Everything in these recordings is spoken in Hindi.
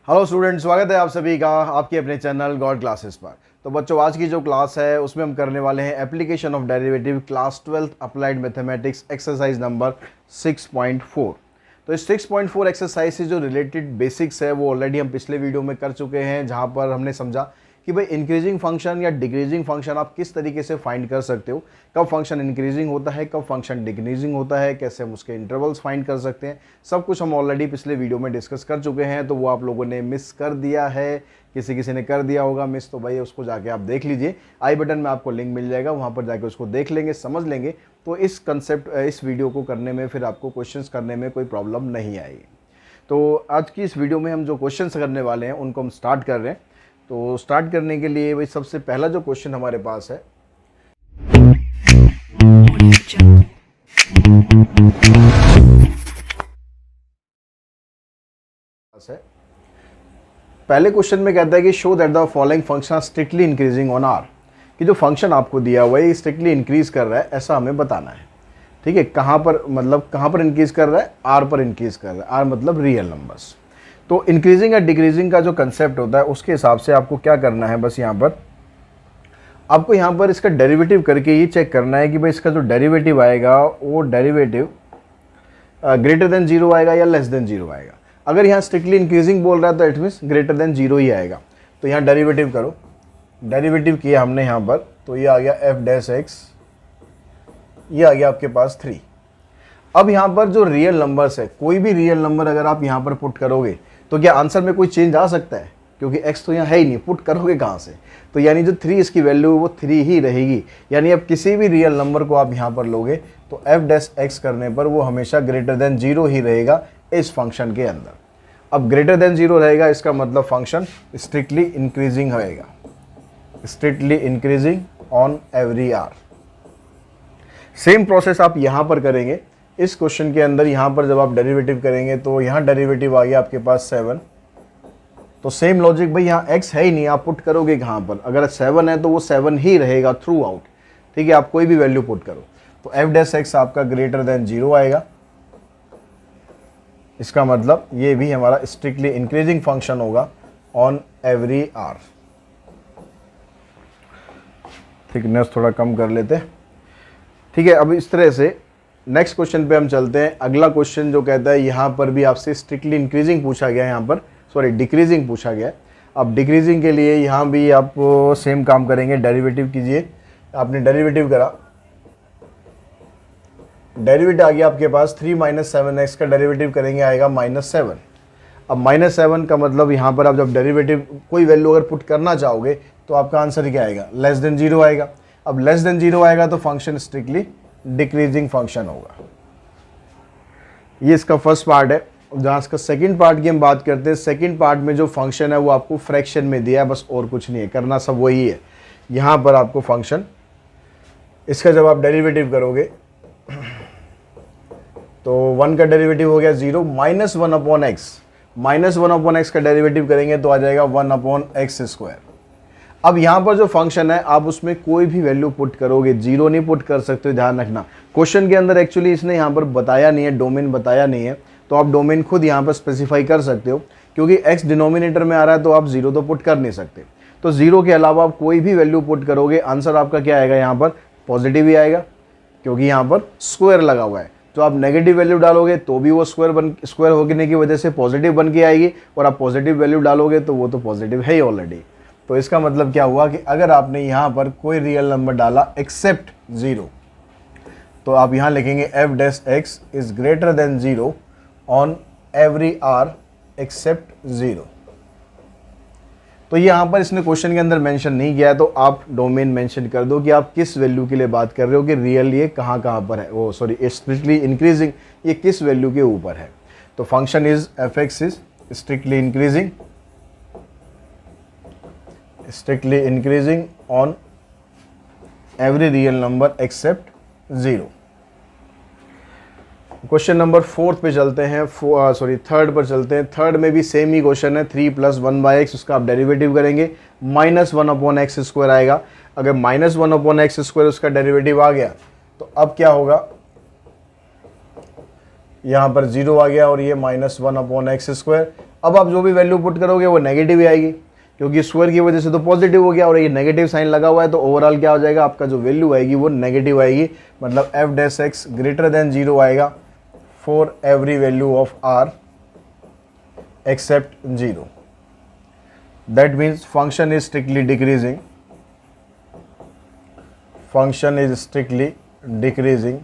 हेलो स्टूडेंट, स्वागत है आप सभी का आपके अपने चैनल गॉड क्लासेस पर। तो बच्चों, आज की जो क्लास है उसमें हम करने वाले हैं application of derivative class 12 applied mathematics exercise number 6.4। तो इस 6.4 एक्सरसाइज से जो रिलेटेड बेसिक्स है वो ऑलरेडी हम पिछले वीडियो में कर चुके हैं, जहां पर हमने समझा कि भाई इंक्रीजिंग फंक्शन या डिक्रीजिंग फंक्शन आप किस तरीके से फाइंड कर सकते हो, कब फंक्शन इंक्रीजिंग होता है, कब फंक्शन डिक्रीजिंग होता है, कैसे हम उसके इंटरवल्स फाइंड कर सकते हैं। सब कुछ हम ऑलरेडी पिछले वीडियो में डिस्कस कर चुके हैं। तो वो आप लोगों ने मिस कर दिया है, किसी किसी ने कर दिया होगा मिस, तो भाई उसको जाके आप देख लीजिए। आई बटन में आपको लिंक मिल जाएगा, वहाँ पर जाके उसको देख लेंगे, समझ लेंगे। तो इस कंसेप्ट इस वीडियो को करने में फिर आपको क्वेश्चंस करने में कोई प्रॉब्लम नहीं आएगी। तो आज की इस वीडियो में हम जो क्वेश्चंस करने वाले हैं उनको हम स्टार्ट कर रहे हैं। तो स्टार्ट करने के लिए भाई सबसे पहला जो क्वेश्चन हमारे पास है पहले क्वेश्चन में कहता है कि show that the following function strictly increasing on R, कि जो फंक्शन आपको दिया हुआ है स्ट्रिक्टली इंक्रीज कर रहा है, ऐसा हमें बताना है। ठीक है, कहाँ पर, मतलब कहाँ पर इंक्रीज कर रहा है, आर पर इंक्रीज कर रहा है। आर मतलब रियल नंबर्स। तो इंक्रीजिंग या डिक्रीजिंग का जो कंसेप्ट होता है उसके हिसाब से आपको क्या करना है, बस यहाँ पर आपको यहाँ पर इसका डेरिवेटिव करके ये चेक करना है कि भाई इसका जो डेरिवेटिव आएगा वो डेरिवेटिव ग्रेटर देन जीरो आएगा या लेस देन जीरो आएगा। अगर यहाँ स्ट्रिक्टली इंक्रीजिंग बोल रहा है तो it means greater than zero ही आएगा। तो यहाँ डेरिवेटिव करो, डेरिवेटिव किया हमने यहाँ पर, तो ये आ गया एफ डैश एक्स, ये आ गया आपके पास 3। अब यहाँ पर जो रियल नंबर्स है, कोई भी रियल नंबर अगर आप यहाँ पर पुट करोगे तो क्या आंसर में कोई चेंज आ सकता है, क्योंकि x तो यहाँ है ही नहीं, पुट करोगे कहाँ से। तो यानी जो 3 इसकी वैल्यू वो 3 ही रहेगी। यानी अब किसी भी रियल नंबर को आप यहाँ पर लोगे तो एफ डैश एक्स करने पर वो हमेशा ग्रेटर देन जीरो ही रहेगा इस फंक्शन के अंदर। अब ग्रेटर देन जीरो रहेगा, इसका मतलब फंक्शन स्ट्रिक्टली इंक्रीजिंग रहेगा, strictly increasing on every R. Same process आप यहाँ पर करेंगे इस क्वेश्चन के अंदर। यहाँ पर जब आप डेरिवेटिव करेंगे तो यहाँ डेरिवेटिव आ गया आपके पास 7। तो सेम लॉजिक, भाई यहाँ x है ही नहीं, आप पुट करोगे कहाँ पर। अगर 7 है तो वो 7 ही रहेगा थ्रू आउट। ठीक है, आप कोई भी वैल्यू पुट करो तो एफ डैश एक्स आपका ग्रेटर देन जीरो आएगा। इसका मतलब ये भी हमारा स्ट्रिक्टली इंक्रीजिंग फंक्शन होगा ऑन एवरी आर। थिकनेस थोड़ा कम कर लेते हैं। ठीक है, अब इस तरह से नेक्स्ट क्वेश्चन पे हम चलते हैं। अगला क्वेश्चन जो कहता है, यहाँ पर भी आपसे स्ट्रिक्टली इंक्रीजिंग पूछा गया है, यहाँ पर सॉरी डिक्रीजिंग पूछा गया है। अब डिक्रीजिंग के लिए यहाँ भी आप सेम काम करेंगे, डेरिवेटिव कीजिए। आपने डेरिवेटिव करा, डेरिवेटिव आ गया आपके पास 3 - 7x का डेरिवेटिव करेंगे, आएगा -7। अब -7 का मतलब यहाँ पर आप जब डेरिवेटिव कोई वैल्यू अगर पुट करना चाहोगे तो आपका आंसर क्या आएगा, लेस देन जीरो आएगा। अब लेस देन जीरो आएगा तो फंक्शन स्ट्रिक्टली डिक्रीजिंग फंक्शन होगा। ये इसका फर्स्ट पार्ट है। जहाँ इसका सेकंड पार्ट की हम बात करते हैं, सेकंड पार्ट में जो फंक्शन है वो आपको फ्रैक्शन में दिया है, बस और कुछ नहीं है, करना सब वही है। यहाँ पर आपको फंक्शन, इसका जब आप डेरिवेटिव करोगे तो 1 का डेरिवेटिव हो गया 0, -1/x, -1/x का डेरिवेटिव करेंगे तो आ जाएगा 1/x²। अब यहाँ पर जो फंक्शन है आप उसमें कोई भी वैल्यू पुट करोगे, जीरो नहीं पुट कर सकते, ध्यान रखना। क्वेश्चन के अंदर एक्चुअली इसने यहाँ पर बताया नहीं है, डोमेन बताया नहीं है, तो आप डोमेन खुद यहाँ पर स्पेसिफाई कर सकते हो। क्योंकि x डिनोमिनेटर में आ रहा है तो आप जीरो तो पुट कर नहीं सकते। तो जीरो के अलावा आप कोई भी वैल्यू पुट करोगे, आंसर आपका क्या आएगा, यहाँ पर पॉजिटिव ही आएगा, क्योंकि यहाँ पर स्क्वायर लगा हुआ है। तो आप नेगेटिव वैल्यू डालोगे तो भी वो स्क्वायर होने की वजह से पॉजिटिव बन के आएगी, और आप पॉजिटिव वैल्यू डालोगे तो वो तो पॉजिटिव है ही ऑलरेडी। तो इसका मतलब क्या हुआ कि अगर आपने यहाँ पर कोई रियल नंबर डाला एक्सेप्ट जीरो, तो आप यहाँ लिखेंगे F dash X is greater than zero on every R except zero. तो यहाँ पर इसने क्वेश्चन के अंदर मेंशन नहीं किया है, तो आप डोमेन मेंशन कर दो कि आप किस वैल्यू के लिए बात कर रहे हो, कि रियल ये कहाँ पर है, वो सॉरी स्ट्रिक्टली इंक्रीजिंग ये किस वैल्यू के ऊपर है। तो function is F x is strictly increasing on every real number except zero. Question number 4 पे चलते हैं, थर्ड पर चलते हैं। थर्ड में भी सेम ही क्वेश्चन है, 3 + 1/x, उसका आप डेरिवेटिव करेंगे, -1/x² आएगा। अगर -1/x² उसका डेरिवेटिव आ गया तो अब क्या होगा, यहाँ पर 0 आ गया और ये -1/x²। अब आप जो भी वैल्यू पुट करोगे वो नेगेटिव ही आएगी, क्योंकि स्क्वायर की वजह से तो पॉजिटिव हो गया और ये नेगेटिव साइन लगा हुआ है, तो ओवरऑल क्या हो जाएगा, आपका जो वैल्यू आएगी वो नेगेटिव आएगी। मतलब F dash X greater than 0 आएगा for every value of R except 0। That means function is strictly decreasing, function is strictly decreasing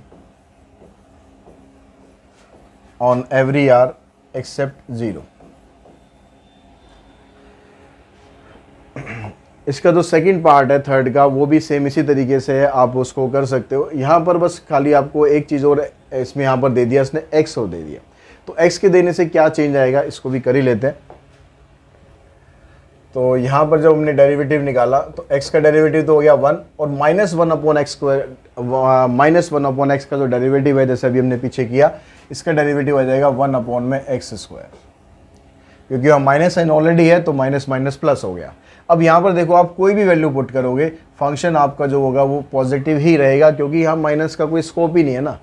on every r except 0। इसका जो सेकंड पार्ट है थर्ड का, वो भी सेम इसी तरीके से है, आप उसको कर सकते हो। यहाँ पर बस खाली आपको एक चीज़ और इसमें यहाँ पर दे दिया इसने, x और दे दिया, तो x के देने से क्या चेंज आएगा इसको भी कर ही लेते हैं। तो यहाँ पर जब हमने डेरिवेटिव निकाला तो x का डेरिवेटिव तो हो गया 1 और -1 upon x square, -1 upon x का जो डेरिवेटिव है जैसे अभी हमने पीछे किया, इसका डेरिवेटिव आ जाएगा 1 अपॉन में एक्स स्क्वायर, क्योंकि वहाँ माइनस साइन ऑलरेडी है तो माइनस माइनस प्लस हो गया। अब यहाँ पर देखो आप कोई भी वैल्यू पुट करोगे फंक्शन आपका जो होगा वो पॉजिटिव ही रहेगा, क्योंकि यहाँ माइनस का कोई स्कोप ही नहीं है ना।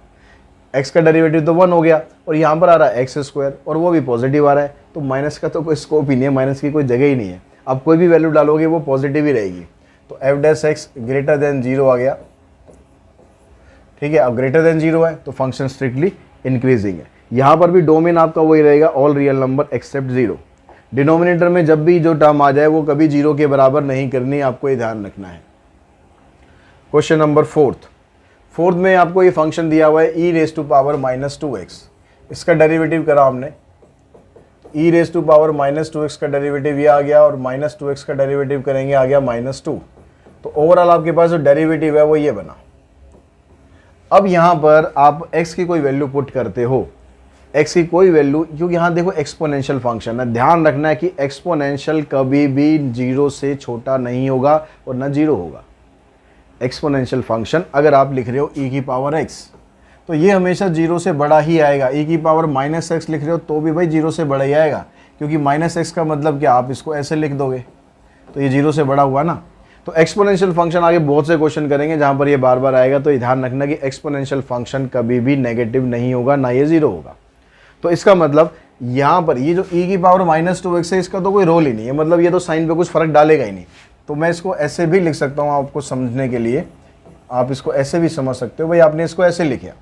x का डेरिवेटिव तो 1 हो गया और यहाँ पर आ रहा है एक्स स्क्वायर और वो भी पॉजिटिव आ रहा है, तो माइनस का तो कोई स्कोप ही नहीं है, माइनस की कोई जगह ही नहीं है। आप कोई भी वैल्यू डालोगे वो पॉजिटिव ही रहेगी। तो F dash X greater than 0 आ गया, ठीक है। अब ग्रेटर देन 0 है तो फंक्शन स्ट्रिक्टली इंक्रीजिंग है। यहाँ पर भी डोमेन आपका वही रहेगा, all real number except 0। Denominator में जब भी जो टर्म आ जाए वो कभी 0 के बराबर नहीं करनी, आपको ये ध्यान रखना है। क्वेश्चन नंबर फोर्थ में आपको ये फंक्शन दिया हुआ है e raise to power -2x, इसका डेरिवेटिव करा हमने, e raise to power -2x का डेरिवेटिव ये आ गया और -2x का डेरिवेटिव करेंगे आ गया -2। तो ओवरऑल आपके पास जो डेरिवेटिव है वो ये बना। अब यहाँ पर आप x की कोई वैल्यू पुट करते हो, x की कोई वैल्यू, क्योंकि यहाँ देखो एक्सपोनेंशियल फंक्शन है, ध्यान रखना है कि एक्सपोनेंशियल कभी भी 0 से छोटा नहीं होगा और ना 0 होगा। एक्सपोनेंशियल फंक्शन अगर आप लिख रहे हो e की पावर x, तो ये हमेशा 0 से बड़ा ही आएगा। e की पावर -x लिख रहे हो तो भी भाई 0 से बड़ा ही आएगा, क्योंकि -x का मतलब क्या, आप इसको ऐसे लिख दोगे तो ये 0 से बड़ा हुआ ना। तो एक्सपोनेंशियल फंक्शन आगे बहुत से क्वेश्चन करेंगे जहाँ पर ये बार बार आएगा, तो ये ध्यान रखना कि एक्सपोनेंशियल फंक्शन कभी भी नेगेटिव नहीं होगा, ना ये 0 होगा। तो इसका मतलब यहाँ पर ये जो e की पावर -2x है इसका तो कोई रोल ही नहीं है, मतलब ये तो साइन पे कुछ फर्क डालेगा ही नहीं। तो मैं इसको ऐसे भी लिख सकता हूँ आपको समझने के लिए, आप इसको ऐसे भी समझ सकते हो। भाई आपने इसको ऐसे लिखा,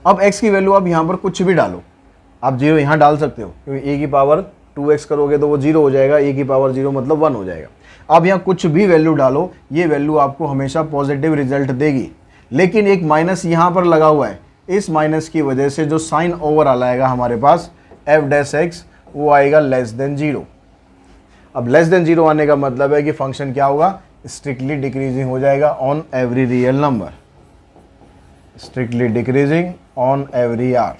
अब x की वैल्यू आप यहाँ पर कुछ भी डालो, आप 0 यहाँ डाल सकते हो, क्योंकि e की पावर 2x करोगे तो वो 0 हो जाएगा, e की पावर 0 मतलब 1 हो जाएगा। आप यहाँ कुछ भी वैल्यू डालो, ये वैल्यू आपको हमेशा पॉजिटिव रिजल्ट देगी। लेकिन एक माइनस यहाँ पर लगा हुआ है, इस माइनस की वजह से जो साइन ओवरऑल आएगा हमारे पास एफ डैश एक्स, वो आएगा लेस देन 0। अब लेस देन 0 आने का मतलब है कि फंक्शन क्या होगा, स्ट्रिक्टली डिक्रीजिंग हो जाएगा on every real number, strictly decreasing on every R.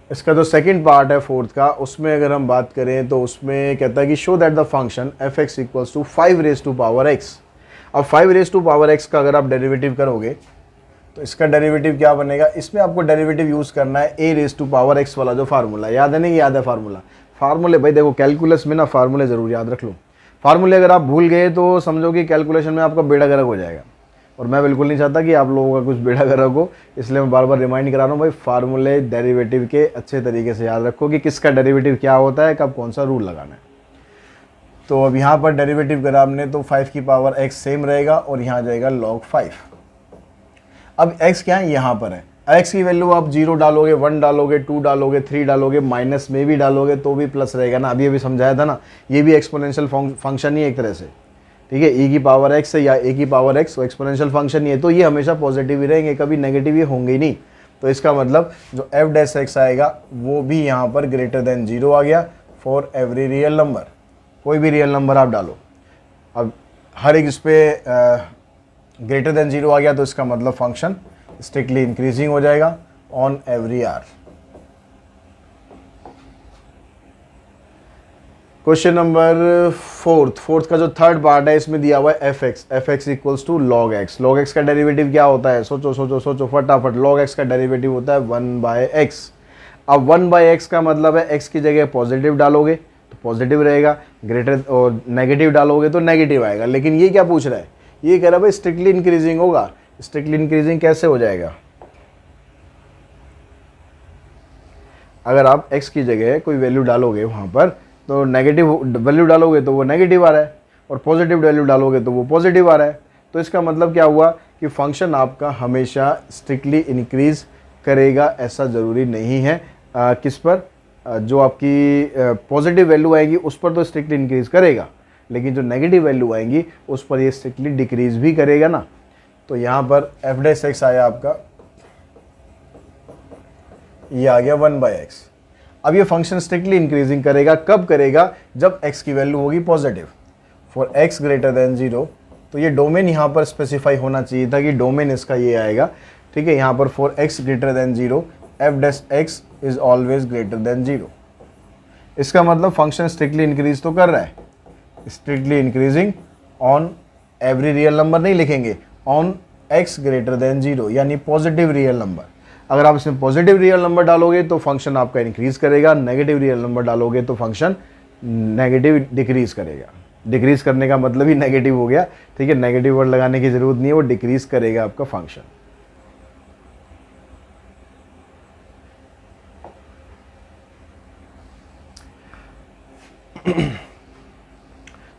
इसका जो सेकंड पार्ट है फोर्थ का, उसमें अगर हम बात करें तो उसमें कहता है कि show that the function F X equals to 5 raise to power X. अब 5 रेज टू पावर एक्स का अगर आप डेरिवेटिव करोगे तो इसका डेरिवेटिव क्या बनेगा, इसमें आपको डेरिवेटिव यूज़ करना है ए रेज टू पावर एक्स वाला जो फार्मूला, याद है नहीं, याद है फार्मूले भाई देखो कैलकुलस में ना फार्मूले ज़रूर याद रख लो। फार्मूले अगर आप भूल गए तो समझो कि कैलकुलेशन में आपका बेड़ा गर्क हो जाएगा, और मैं बिल्कुल नहीं चाहता कि आप लोगों का कुछ बेड़ा गर्क हो, इसलिए मैं बार बार रिमाइंड करा रहा हूँ भाई फार्मूले डेरिवेटिव के अच्छे तरीके से याद रखो कि किसका डेरिवेटिव क्या होता है, कब कौन सा रूल लगाना है। तो अब यहाँ पर डेरिवेटिव करा हमने तो 5 की पावर x सेम रहेगा और यहाँ जाएगा log 5। अब x क्या है, यहाँ पर है, x की वैल्यू आप 0 डालोगे, 1 डालोगे, 2 डालोगे, 3 डालोगे, माइनस में भी डालोगे तो भी प्लस रहेगा ना। अभी समझाया था ना, ये भी एक्सपोनेंशियल फंक्शन ही एक तरह से, ठीक है। e की पावर x है या a की पावर x, वो एक्सपोनेंशियल फंक्शन ही है, तो ये हमेशा पॉजिटिव ही रहेंगे, कभी नेगेटिव ये होंगे ही नहीं। तो इसका मतलब जो एफ डैश एक्स आएगा वो भी यहाँ पर ग्रेटर देन 0 आ गया फॉर एवरी रियल नंबर। कोई भी रियल नंबर आप डालो, अब हर एक इस पर ग्रेटर देन 0 आ गया तो इसका मतलब फंक्शन स्ट्रिक्टली इंक्रीजिंग हो जाएगा on every R. Question number fourth का जो थर्ड पार्ट है इसमें दिया हुआ है F X equals to log X. Log X का डेरिवेटिव क्या होता है, सोचो फटाफट। लॉग एक्स का डेरिवेटिव होता है 1/x। अब 1/x का मतलब है x की जगह पॉजिटिव डालोगे तो पॉजिटिव रहेगा, ग्रेटर और नेगेटिव डालोगे तो नेगेटिव आएगा। लेकिन ये क्या पूछ रहा है, ये कह रहा है भाई स्ट्रिक्टली इंक्रीजिंग होगा। स्ट्रिक्टली इंक्रीजिंग कैसे हो जाएगा, अगर आप x की जगह कोई वैल्यू डालोगे वहाँ पर, तो नेगेटिव वैल्यू डालोगे तो वो नेगेटिव आ रहा है, और पॉजिटिव वैल्यू डालोगे तो वो पॉजिटिव आ रहा है। तो इसका मतलब क्या हुआ कि फंक्शन आपका हमेशा स्ट्रिक्टली इंक्रीज करेगा, ऐसा ज़रूरी नहीं है। किस पर? जो आपकी पॉजिटिव वैल्यू आएगी उस पर तो स्ट्रिक्टली इंक्रीज करेगा, लेकिन जो नेगेटिव वैल्यू आएंगी उस पर ये स्ट्रिक्टली डिक्रीज भी करेगा ना। तो यहाँ पर एफ डैश एक्स आया आपका, ये आ गया 1/x। अब ये फंक्शन स्ट्रिक्टली इंक्रीजिंग करेगा, कब करेगा? जब x की वैल्यू होगी positive. For x greater than 0, तो ये डोमेन यहाँ पर स्पेसिफाई होना चाहिए था कि डोमेन इसका ये आएगा, ठीक है। यहाँ पर for x greater than 0 F dash X is always greater than 0। इसका मतलब फंक्शन स्ट्रिक्टली इंक्रीज तो कर रहा है, strictly increasing on every real number नहीं लिखेंगे, ऑन x ग्रेटर देन 0, यानी पॉजिटिव रियल नंबर। अगर आप इसमें पॉजिटिव रियल नंबर डालोगे तो फंक्शन आपका इंक्रीज करेगा, नेगेटिव रियल नंबर डालोगे तो फंक्शन नेगेटिव डिक्रीज करेगा। डिक्रीज करने का मतलब ही नेगेटिव हो गया, ठीक है। नेगेटिव वर्ड लगाने की जरूरत नहीं है, वो डिक्रीज करेगा आपका फंक्शन।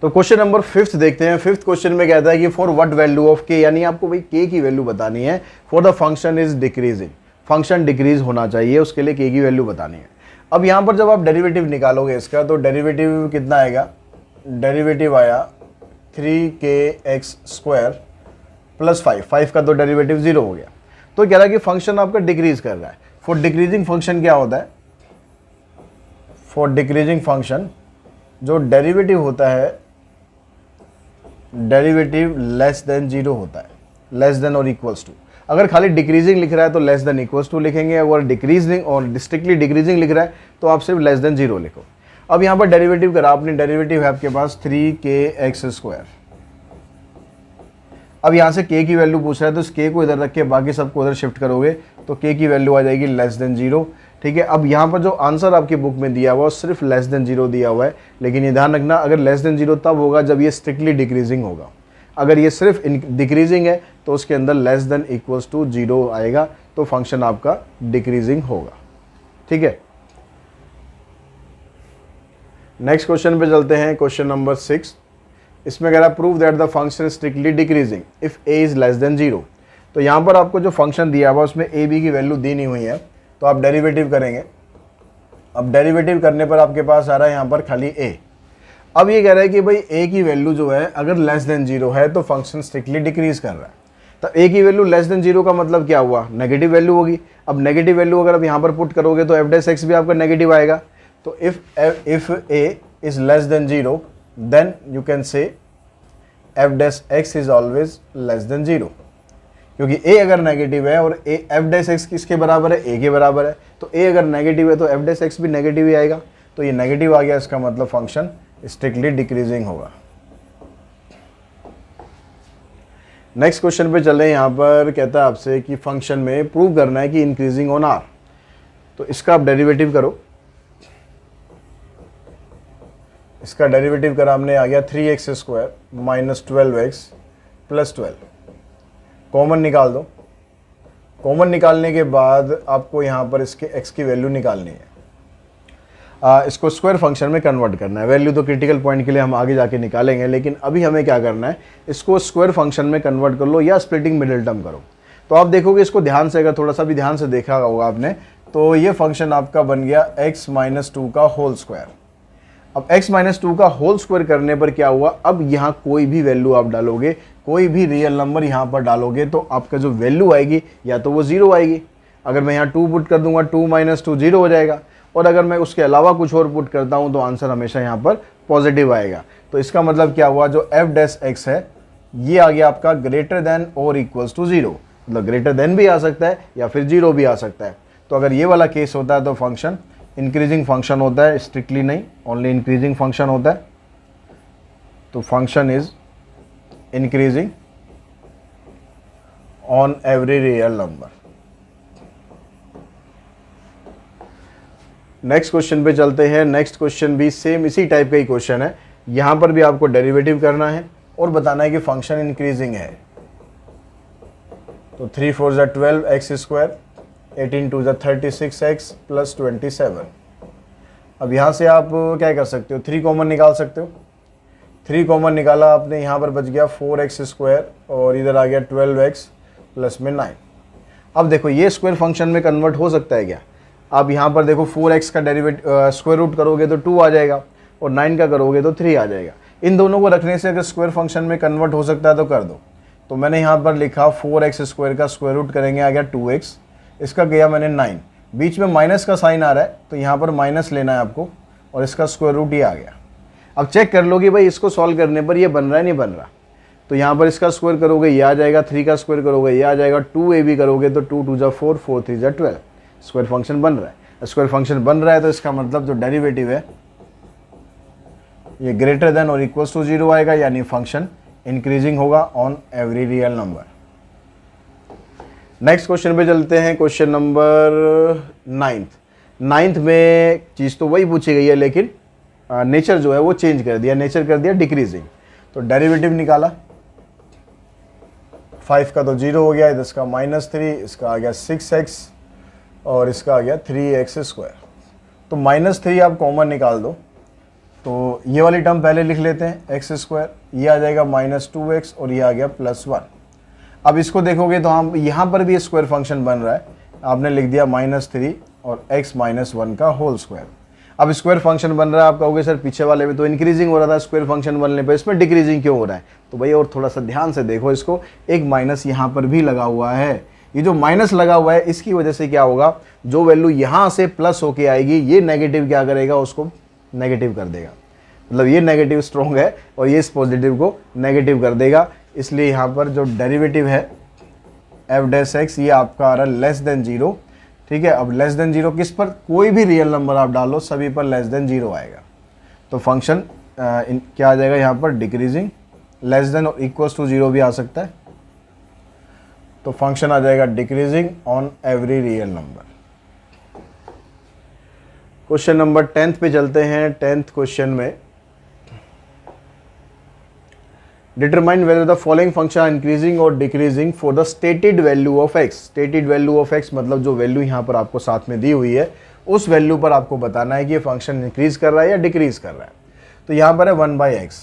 तो क्वेश्चन नंबर 5 देखते हैं। 5th क्वेश्चन में कहता है कि फॉर व्हाट वैल्यू ऑफ के, यानी आपको भाई के की वैल्यू बतानी है। For the function is decreasing, function decrease होना चाहिए, उसके लिए के की वैल्यू बतानी है। अब यहाँ पर जब आप डेरिवेटिव निकालोगे इसका, तो डेरिवेटिव कितना आएगा? डेरिवेटिव आया 3kx² प्लस 5 का तो डेरिवेटिव 0 हो गया। तो कह रहा है कि फंक्शन आपका डिक्रीज कर रहा है। फॉर डिक्रीजिंग फंक्शन क्या होता है? फॉर डिक्रीजिंग फंक्शन जो डेरिवेटिव होता है, डेरिवेटिव लेस देन 0 होता है, लेस देन और इक्वल्स टू। अगर खाली डिक्रीजिंग लिख रहा है तो लेस देन इक्वल्स टू लिखेंगे, अगर डिक्रीजिंग और स्ट्रिक्टली डिक्रीजिंग लिख रहा है तो आप सिर्फ लेस देन 0 लिखो। अब यहाँ पर डेरिवेटिव करा आपने, डेरिवेटिव है आपके पास 3kx²। अब यहाँ से k की वैल्यू पूछ रहा है, तो इस k को इधर रख के बाकी सबको उधर शिफ्ट करोगे तो k की वैल्यू आ जाएगी लेस देन 0, ठीक है। अब यहाँ पर जो आंसर आपकी बुक में दिया हुआ है सिर्फ लेस देन 0 दिया हुआ है, लेकिन ये ध्यान रखना अगर लेस देन 0 तब होगा जब ये स्ट्रिक्टली डिक्रीजिंग होगा। अगर ये सिर्फ डिक्रीजिंग है तो उसके अंदर लेस देन इक्वल्स टू 0 आएगा, तो फंक्शन आपका डिक्रीजिंग होगा, ठीक है। नेक्स्ट क्वेश्चन पे चलते हैं, क्वेश्चन नंबर 6। इसमें कह रहा है prove that the function strictly decreasing if a is less than 0। तो यहाँ पर आपको जो फंक्शन दिया हुआ उसमें a b की वैल्यू दी नहीं हुई है, तो आप डेरिवेटिव करेंगे। अब डेरिवेटिव करने पर आपके पास आ रहा है यहाँ पर खाली a। अब ये कह रहा है कि भाई a की वैल्यू जो है अगर लेस देन 0 है तो फंक्शन स्ट्रिक्टली डिक्रीज कर रहा है। तो a की वैल्यू लेस देन 0 का मतलब क्या हुआ? नेगेटिव वैल्यू होगी। अब नेगेटिव वैल्यू अगर आप यहाँ पर पुट करोगे तो एफ डैश एक्स भी आपका नेगेटिव आएगा। तो if a is less than 0 then you can say f dash x is always less than 0, क्योंकि a अगर नेगेटिव है और f dash x किसके बराबर है? a के बराबर है। तो a अगर नेगेटिव है तो f dash x भी नेगेटिव ही आएगा। तो ये नेगेटिव आ गया, इसका मतलब फंक्शन स्ट्रिक्टली डिक्रीजिंग होगा। नेक्स्ट क्वेश्चन पे चले। यहाँ पर कहता है आपसे कि फंक्शन में प्रूव करना है कि इंक्रीजिंग ऑन आर। तो इसका आप डेरिवेटिव करो। इसका डेरिवेटिव करा हमने, आ गया 3x² minus 12x plus 12। Common निकाल दो। कॉमन निकालने के बाद आपको यहाँ पर इसके x की वैल्यू निकालनी है। इसको स्क्वायर फंक्शन में कन्वर्ट करना है। वैल्यू तो क्रिटिकल पॉइंट के लिए हम आगे जाके निकालेंगे, लेकिन अभी हमें क्या करना है, इसको स्क्वायर फंक्शन में कन्वर्ट कर लो या स्प्लिटिंग मिडिल टर्म करो। तो आप देखोगे इसको ध्यान से, अगर थोड़ा सा भी ध्यान से देखा होगा आपने, तो ये फंक्शन आपका बन गया x माइनस 2 का होल स्क्वायर। अब x माइनस 2 का होल स्क्वायर करने पर क्या हुआ? अब यहाँ कोई भी वैल्यू आप डालोगे, कोई भी रियल नंबर यहाँ पर डालोगे तो आपका जो वैल्यू आएगी या तो वो 0 आएगी। अगर मैं यहाँ 2 पुट कर दूंगा, 2 माइनस 2 0 हो जाएगा। और अगर मैं उसके अलावा कुछ और पुट करता हूँ तो आंसर हमेशा यहाँ पर पॉजिटिव आएगा। तो इसका मतलब क्या हुआ? जो एफ डैश एक्स है ये आ गया आपका ग्रेटर देन और इक्वल्स टू 0। मतलब ग्रेटर देन भी आ सकता है या फिर 0 भी आ सकता है। तो अगर ये वाला केस होता है तो फंक्शन इंक्रीजिंग फंक्शन होता है, स्ट्रिक्टली नहीं, ओनली इंक्रीजिंग फंक्शन होता है। तो function is increasing on every real number. Next question पे चलते हैं। नेक्स्ट क्वेश्चन भी सेम इसी टाइप का ही क्वेश्चन है। यहां पर भी आपको डेरिवेटिव करना है और बताना है कि फंक्शन इंक्रीजिंग है। तो 3 4 12 x² 18 टू ज़ा 36x प्लस 27। अब यहाँ से आप क्या कर सकते हो, 3 कॉमन निकाल सकते हो। 3 कॉमन निकाला आपने, यहाँ पर बच गया 4x² और इधर आ गया 12x प्लस में 9। अब देखो ये स्क्वायर फंक्शन में कन्वर्ट हो सकता है क्या? आप यहाँ पर देखो 4x का स्क्वायर रूट करोगे तो 2 आ जाएगा और 9 का करोगे तो 3 आ जाएगा। इन दोनों को रखने से अगर स्क्वायर फंक्शन में कन्वर्ट हो सकता है तो कर दो। तो मैंने यहाँ पर लिखा 4x² का स्क्वायर रूट करेंगे, आ गया 2x, इसका किया मैंने 9, बीच में माइनस का साइन आ रहा है तो यहाँ पर माइनस लेना है आपको और इसका स्क्वायर रूट ये आ गया। अब चेक कर लो कि भाई इसको सॉल्व करने पर ये बन रहा है नहीं बन रहा। तो यहाँ पर इसका स्क्वायर करोगे ये आ जाएगा, 3 का स्क्वायर करोगे ये आ जाएगा, 2ab करोगे तो 2 2 ज़ा 4, 4 3 ज़ा 12। स्क्वायर फंक्शन बन रहा है। स्क्वायर फंक्शन बन रहा है तो इसका मतलब जो डेरिवेटिव है ये ग्रेटर देन और इक्वल्स टू 0 आएगा, यानी फंक्शन इंक्रीजिंग होगा on every real number. Next question पे चलते हैं, क्वेश्चन नंबर 9th में चीज़ तो वही पूछी गई है लेकिन नेचर जो है वो चेंज कर दिया, नेचर कर दिया डिक्रीजिंग। तो डेरिवेटिव निकाला, 5 का तो 0 हो गया, इसका -3, इसका आ गया 6x और इसका आ गया 3x²। तो -3 आप कॉमन निकाल दो, तो ये वाली टर्म पहले लिख लेते हैं x², ये आ जाएगा -2x और ये आ गया +1। अब इसको देखोगे तो हम यहाँ पर भी स्क्वायर फंक्शन बन रहा है, आपने लिख दिया -3 और x - 1 का होल स्क्वायर। अब स्क्वायर फंक्शन बन रहा है, आप कहोगे सर पीछे वाले में तो इंक्रीजिंग हो रहा था, स्क्वायर फंक्शन बनने पर इसमें डिक्रीजिंग क्यों हो रहा है? तो भाई और थोड़ा सा ध्यान से देखो इसको, एक माइनस यहाँ पर भी लगा हुआ है। ये जो माइनस लगा हुआ है इसकी वजह से क्या होगा, जो वैल्यू यहाँ से प्लस होके आएगी ये नेगेटिव क्या करेगा, उसको नेगेटिव कर देगा। मतलब ये नेगेटिव स्ट्रॉन्ग है और ये इस पॉजिटिव को नेगेटिव कर देगा। इसलिए यहाँ पर जो डेरिवेटिव है f' ये आपका आ रहा है लेस देन 0। ठीक है, अब लेस देन 0 किस पर, कोई भी रियल नंबर आप डालो सभी पर लेस देन 0 आएगा। तो फंक्शन क्या आ जाएगा यहाँ पर, डिक्रीजिंग, लेस देन और इक्वल्स टू 0 भी आ सकता है। तो फंक्शन आ जाएगा decreasing on every real number. Question number 10th पे चलते हैं। 10th क्वेश्चन में determine whether the following function are increasing और decreasing for the stated value of x। Stated value of x मतलब जो वैल्यू यहाँ पर आपको साथ में दी हुई है उस वैल्यू पर आपको बताना है कि ये फंक्शन इंक्रीज कर रहा है या डिक्रीज कर रहा है। तो यहाँ पर है 1/x,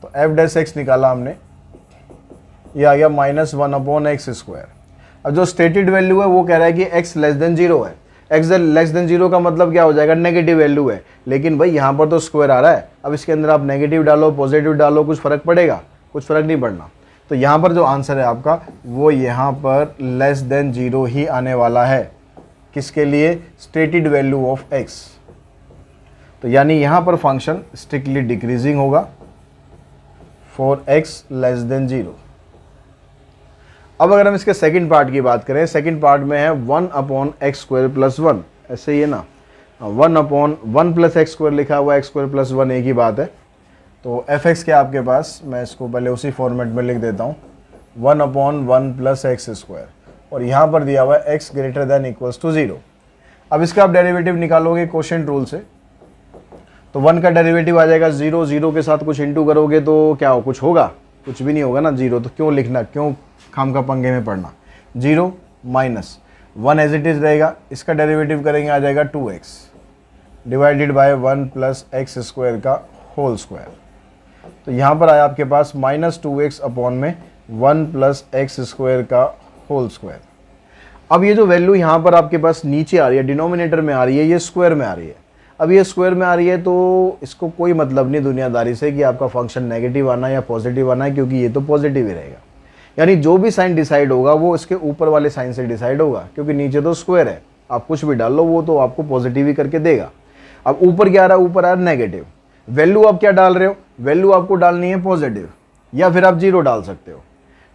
तो f' निकाला हमने, ये आ गया -1/x²। अब जो स्टेटेड वैल्यू है वो कह रहा है कि x लेस देन 0 है। x लेस देन 0 का मतलब क्या हो जाएगा, नेगेटिव वैल्यू है। लेकिन भाई यहाँ पर तो स्क्वायर आ रहा है, अब इसके अंदर आप नेगेटिव डालो पॉजिटिव डालो कुछ फर्क पड़ेगा, कुछ फर्क नहीं पड़ना। तो यहाँ पर जो आंसर है आपका वो यहाँ पर लेस देन 0 ही आने वाला है। किसके लिए, स्टेटेड वैल्यू ऑफ x। तो यानी यहाँ पर फंक्शन स्ट्रिक्टली डिक्रीजिंग होगा फॉर x लेस देन 0। अब अगर हम इसके सेकंड पार्ट की बात करें, सेकंड पार्ट में है 1/x² + 1, ऐसे ही है ना, 1/1 + x² लिखा हुआ है, x² + 1 एक ही बात है। तो f(x) क्या आपके पास, मैं इसको पहले उसी फॉर्मेट में लिख देता हूँ, 1/1 + x², और यहाँ पर दिया हुआ है x greater than equals to 0। अब इसका आप डेरिवेटिव निकालोगे क्वोशिएंट रूल से, तो 1 का डेरिवेटिव आ जाएगा 0, 0 के साथ कुछ इंटू करोगे तो क्या हो, कुछ होगा, कुछ भी नहीं होगा ना, 0। तो क्यों लिखना, क्यों खाम का पंगे में पड़ना। 0 - 1 एज इट इज रहेगा, इसका डेरिवेटिव करेंगे आ जाएगा 2x डिवाइडेड बाय 1 + x² का होल स्क्वायर। तो यहाँ पर आया आपके पास -2x अपॉन में 1 + x² का होल स्क्वायर। अब ये जो वैल्यू यहाँ पर आपके पास नीचे आ रही है, डिनोमिनेटर में आ रही है, ये स्क्वायर में आ रही है। अब ये स्क्वायर में आ रही है तो इसको कोई मतलब नहीं दुनियादारी से कि आपका फंक्शन नेगेटिव आना है या पॉजिटिव आना है, क्योंकि ये तो पॉजिटिव ही रहेगा। यानी जो भी साइन डिसाइड होगा वो इसके ऊपर वाले साइन से डिसाइड होगा, क्योंकि नीचे तो स्क्वायर है, आप कुछ भी डाल लो वो तो आपको पॉजिटिव ही करके देगा। अब ऊपर क्या आ रहा है, ऊपर आ रहा है नेगेटिव। वैल्यू आप क्या डाल रहे हो, वैल्यू आपको डालनी है पॉजिटिव, या फिर आप 0 डाल सकते हो।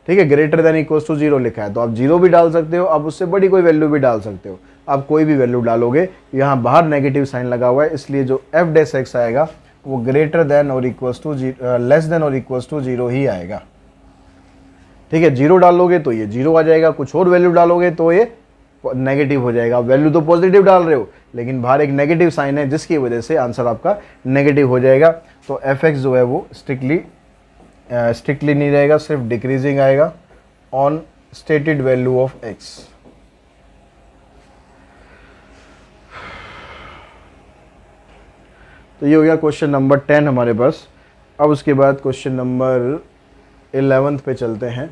ठीक है, ग्रेटर देन इक्वल्स टू 0 लिखा है तो आप 0 भी डाल सकते हो, आप उससे बड़ी कोई वैल्यू भी डाल सकते हो। आप कोई भी वैल्यू डालोगे, यहाँ बाहर नेगेटिव साइन लगा हुआ है, इसलिए जो f' आएगा वो ग्रेटर देन और इक्वल्स टू लेस देन और इक्वल्स टू 0 ही आएगा। ठीक है, 0 डालोगे तो ये 0 आ जाएगा, कुछ और वैल्यू डालोगे तो ये नेगेटिव हो जाएगा। वैल्यू तो पॉजिटिव डाल रहे हो लेकिन बाहर एक नेगेटिव साइन है जिसकी वजह से आंसर आपका नेगेटिव हो जाएगा। तो f(x) जो है वो स्ट्रिक्टली नहीं रहेगा, सिर्फ डिक्रीजिंग आएगा on stated value of x। तो ये हो गया क्वेश्चन नंबर 10 हमारे पास। अब उसके बाद क्वेश्चन नंबर 11 पे चलते हैं।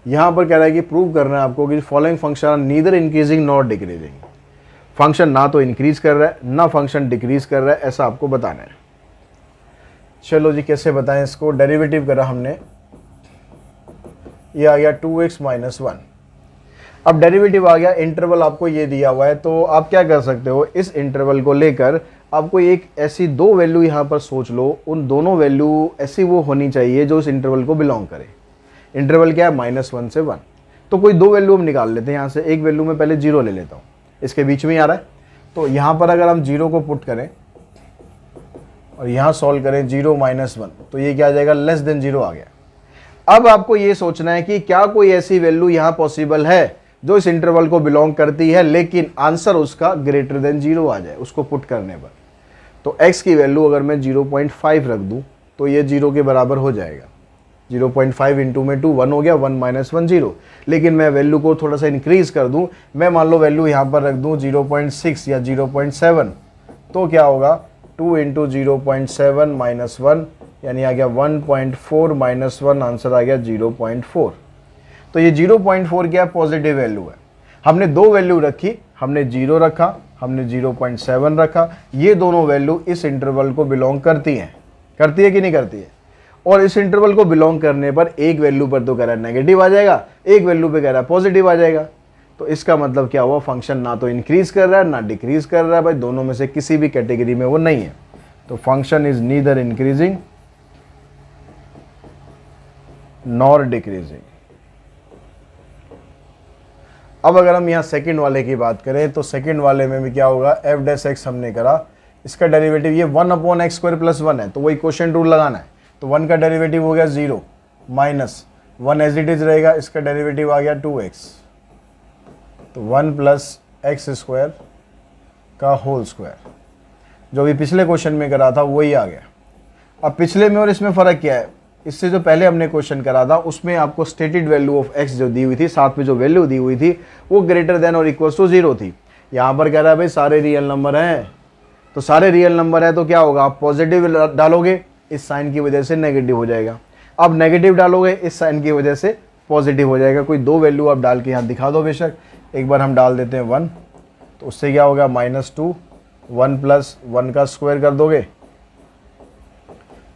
यहाँ पर कह रहा है कि प्रूव करना है आपको कि following function R neither increasing not decreasing. Function ना तो इंक्रीज कर रहा है ना फंक्शन डिक्रीज कर रहा है, ऐसा आपको बताना है। चलो जी, कैसे बताएं इसको। डेरिवेटिव करा हमने, ये आ गया 2x - 1। अब डेरिवेटिव आ गया, इंटरवल आपको ये दिया हुआ है, तो आप क्या कर सकते हो, इस इंटरवल को लेकर आपको एक ऐसी दो वैल्यू यहाँ पर सोच लो, उन दोनों वैल्यू ऐसी वो होनी चाहिए जो इस इंटरवल को बिलोंग करे। इंटरवल क्या है, -1 से 1। तो कोई दो वैल्यू हम निकाल लेते हैं यहाँ से। एक वैल्यू में पहले 0 ले लेता हूँ, इसके बीच में ही आ रहा है। तो यहाँ पर अगर हम 0 को पुट करें और यहाँ सॉल्व करें 0 - 1, तो ये क्या आ जाएगा, <0 आ गया। अब आपको ये सोचना है कि क्या कोई ऐसी वैल्यू यहाँ पॉसिबल है जो इस इंटरवल को बिलोंग करती है लेकिन आंसर उसका <0 आ जाए उसको पुट करने पर। तो x की वैल्यू अगर मैं 0.5 रख दूं तो ये 0 के बराबर हो जाएगा। 0.5 इंटू में 2 1 हो गया, 1 - 1 0। लेकिन मैं वैल्यू को थोड़ा सा इंक्रीज कर दूं, मैं मान लो वैल्यू यहाँ पर रख दूं 0.6 या 0.7, तो क्या होगा 2 इंटू 0.7 - 1 यानी आ गया 1.4 - 1, आंसर आ गया 0.4। तो ये 0.4 क्या पॉजिटिव वैल्यू है। हमने दो वैल्यू रखी, हमने 0 रखा, हमने 0.7 रखा। ये दोनों वैल्यू इस इंटरवल को बिलोंग करती है कि नहीं करती है। और इस इंटरवल को बिलोंग करने पर एक वैल्यू पर तो कह रहा है नेगेटिव आ जाएगा, एक वैल्यू पे कह रहा है पॉजिटिव आ जाएगा। तो इसका मतलब क्या हुआ, फंक्शन ना तो इंक्रीज कर रहा है ना डिक्रीज कर रहा है, भाई दोनों में से किसी भी कैटेगरी में वो नहीं है। तो function is neither increasing nor decreasing. अब अगर हम यहाँ सेकंड वाले की बात करें तो सेकंड वाले में भी क्या होगा, f' हमने करा, इसका डेरिवेटिव ये 1/x² + 1 है, तो वही क्वोशिएंट रूल लगाना है। तो 1 का डेरिवेटिव हो गया 0 माइनस 1 एज इट इज रहेगा, इसका डेरिवेटिव आ गया 2x, तो 1 + x² का होल स्क्वायर। जो भी पिछले क्वेश्चन में करा था वही आ गया। अब पिछले में और इसमें फ़र्क क्या है, इससे जो पहले हमने क्वेश्चन करा था उसमें आपको स्टेटेड वैल्यू ऑफ x जो दी हुई थी, साथ में जो वैल्यू दी हुई थी वो >= 0 थी। यहाँ पर कह रहा है भाई सारे रियल नंबर हैं, तो सारे रियल नंबर है तो क्या होगा, आप पॉजिटिव डालोगे इस साइन की वजह से नेगेटिव हो जाएगा, अब नेगेटिव डालोगे इस साइन की वजह से पॉजिटिव हो जाएगा। कोई दो वैल्यू आप डाल के यहाँ दिखा दो बेशक। एक बार हम डाल देते हैं 1, तो उससे क्या होगा -2, 1 + 1 का स्क्वायर कर दोगे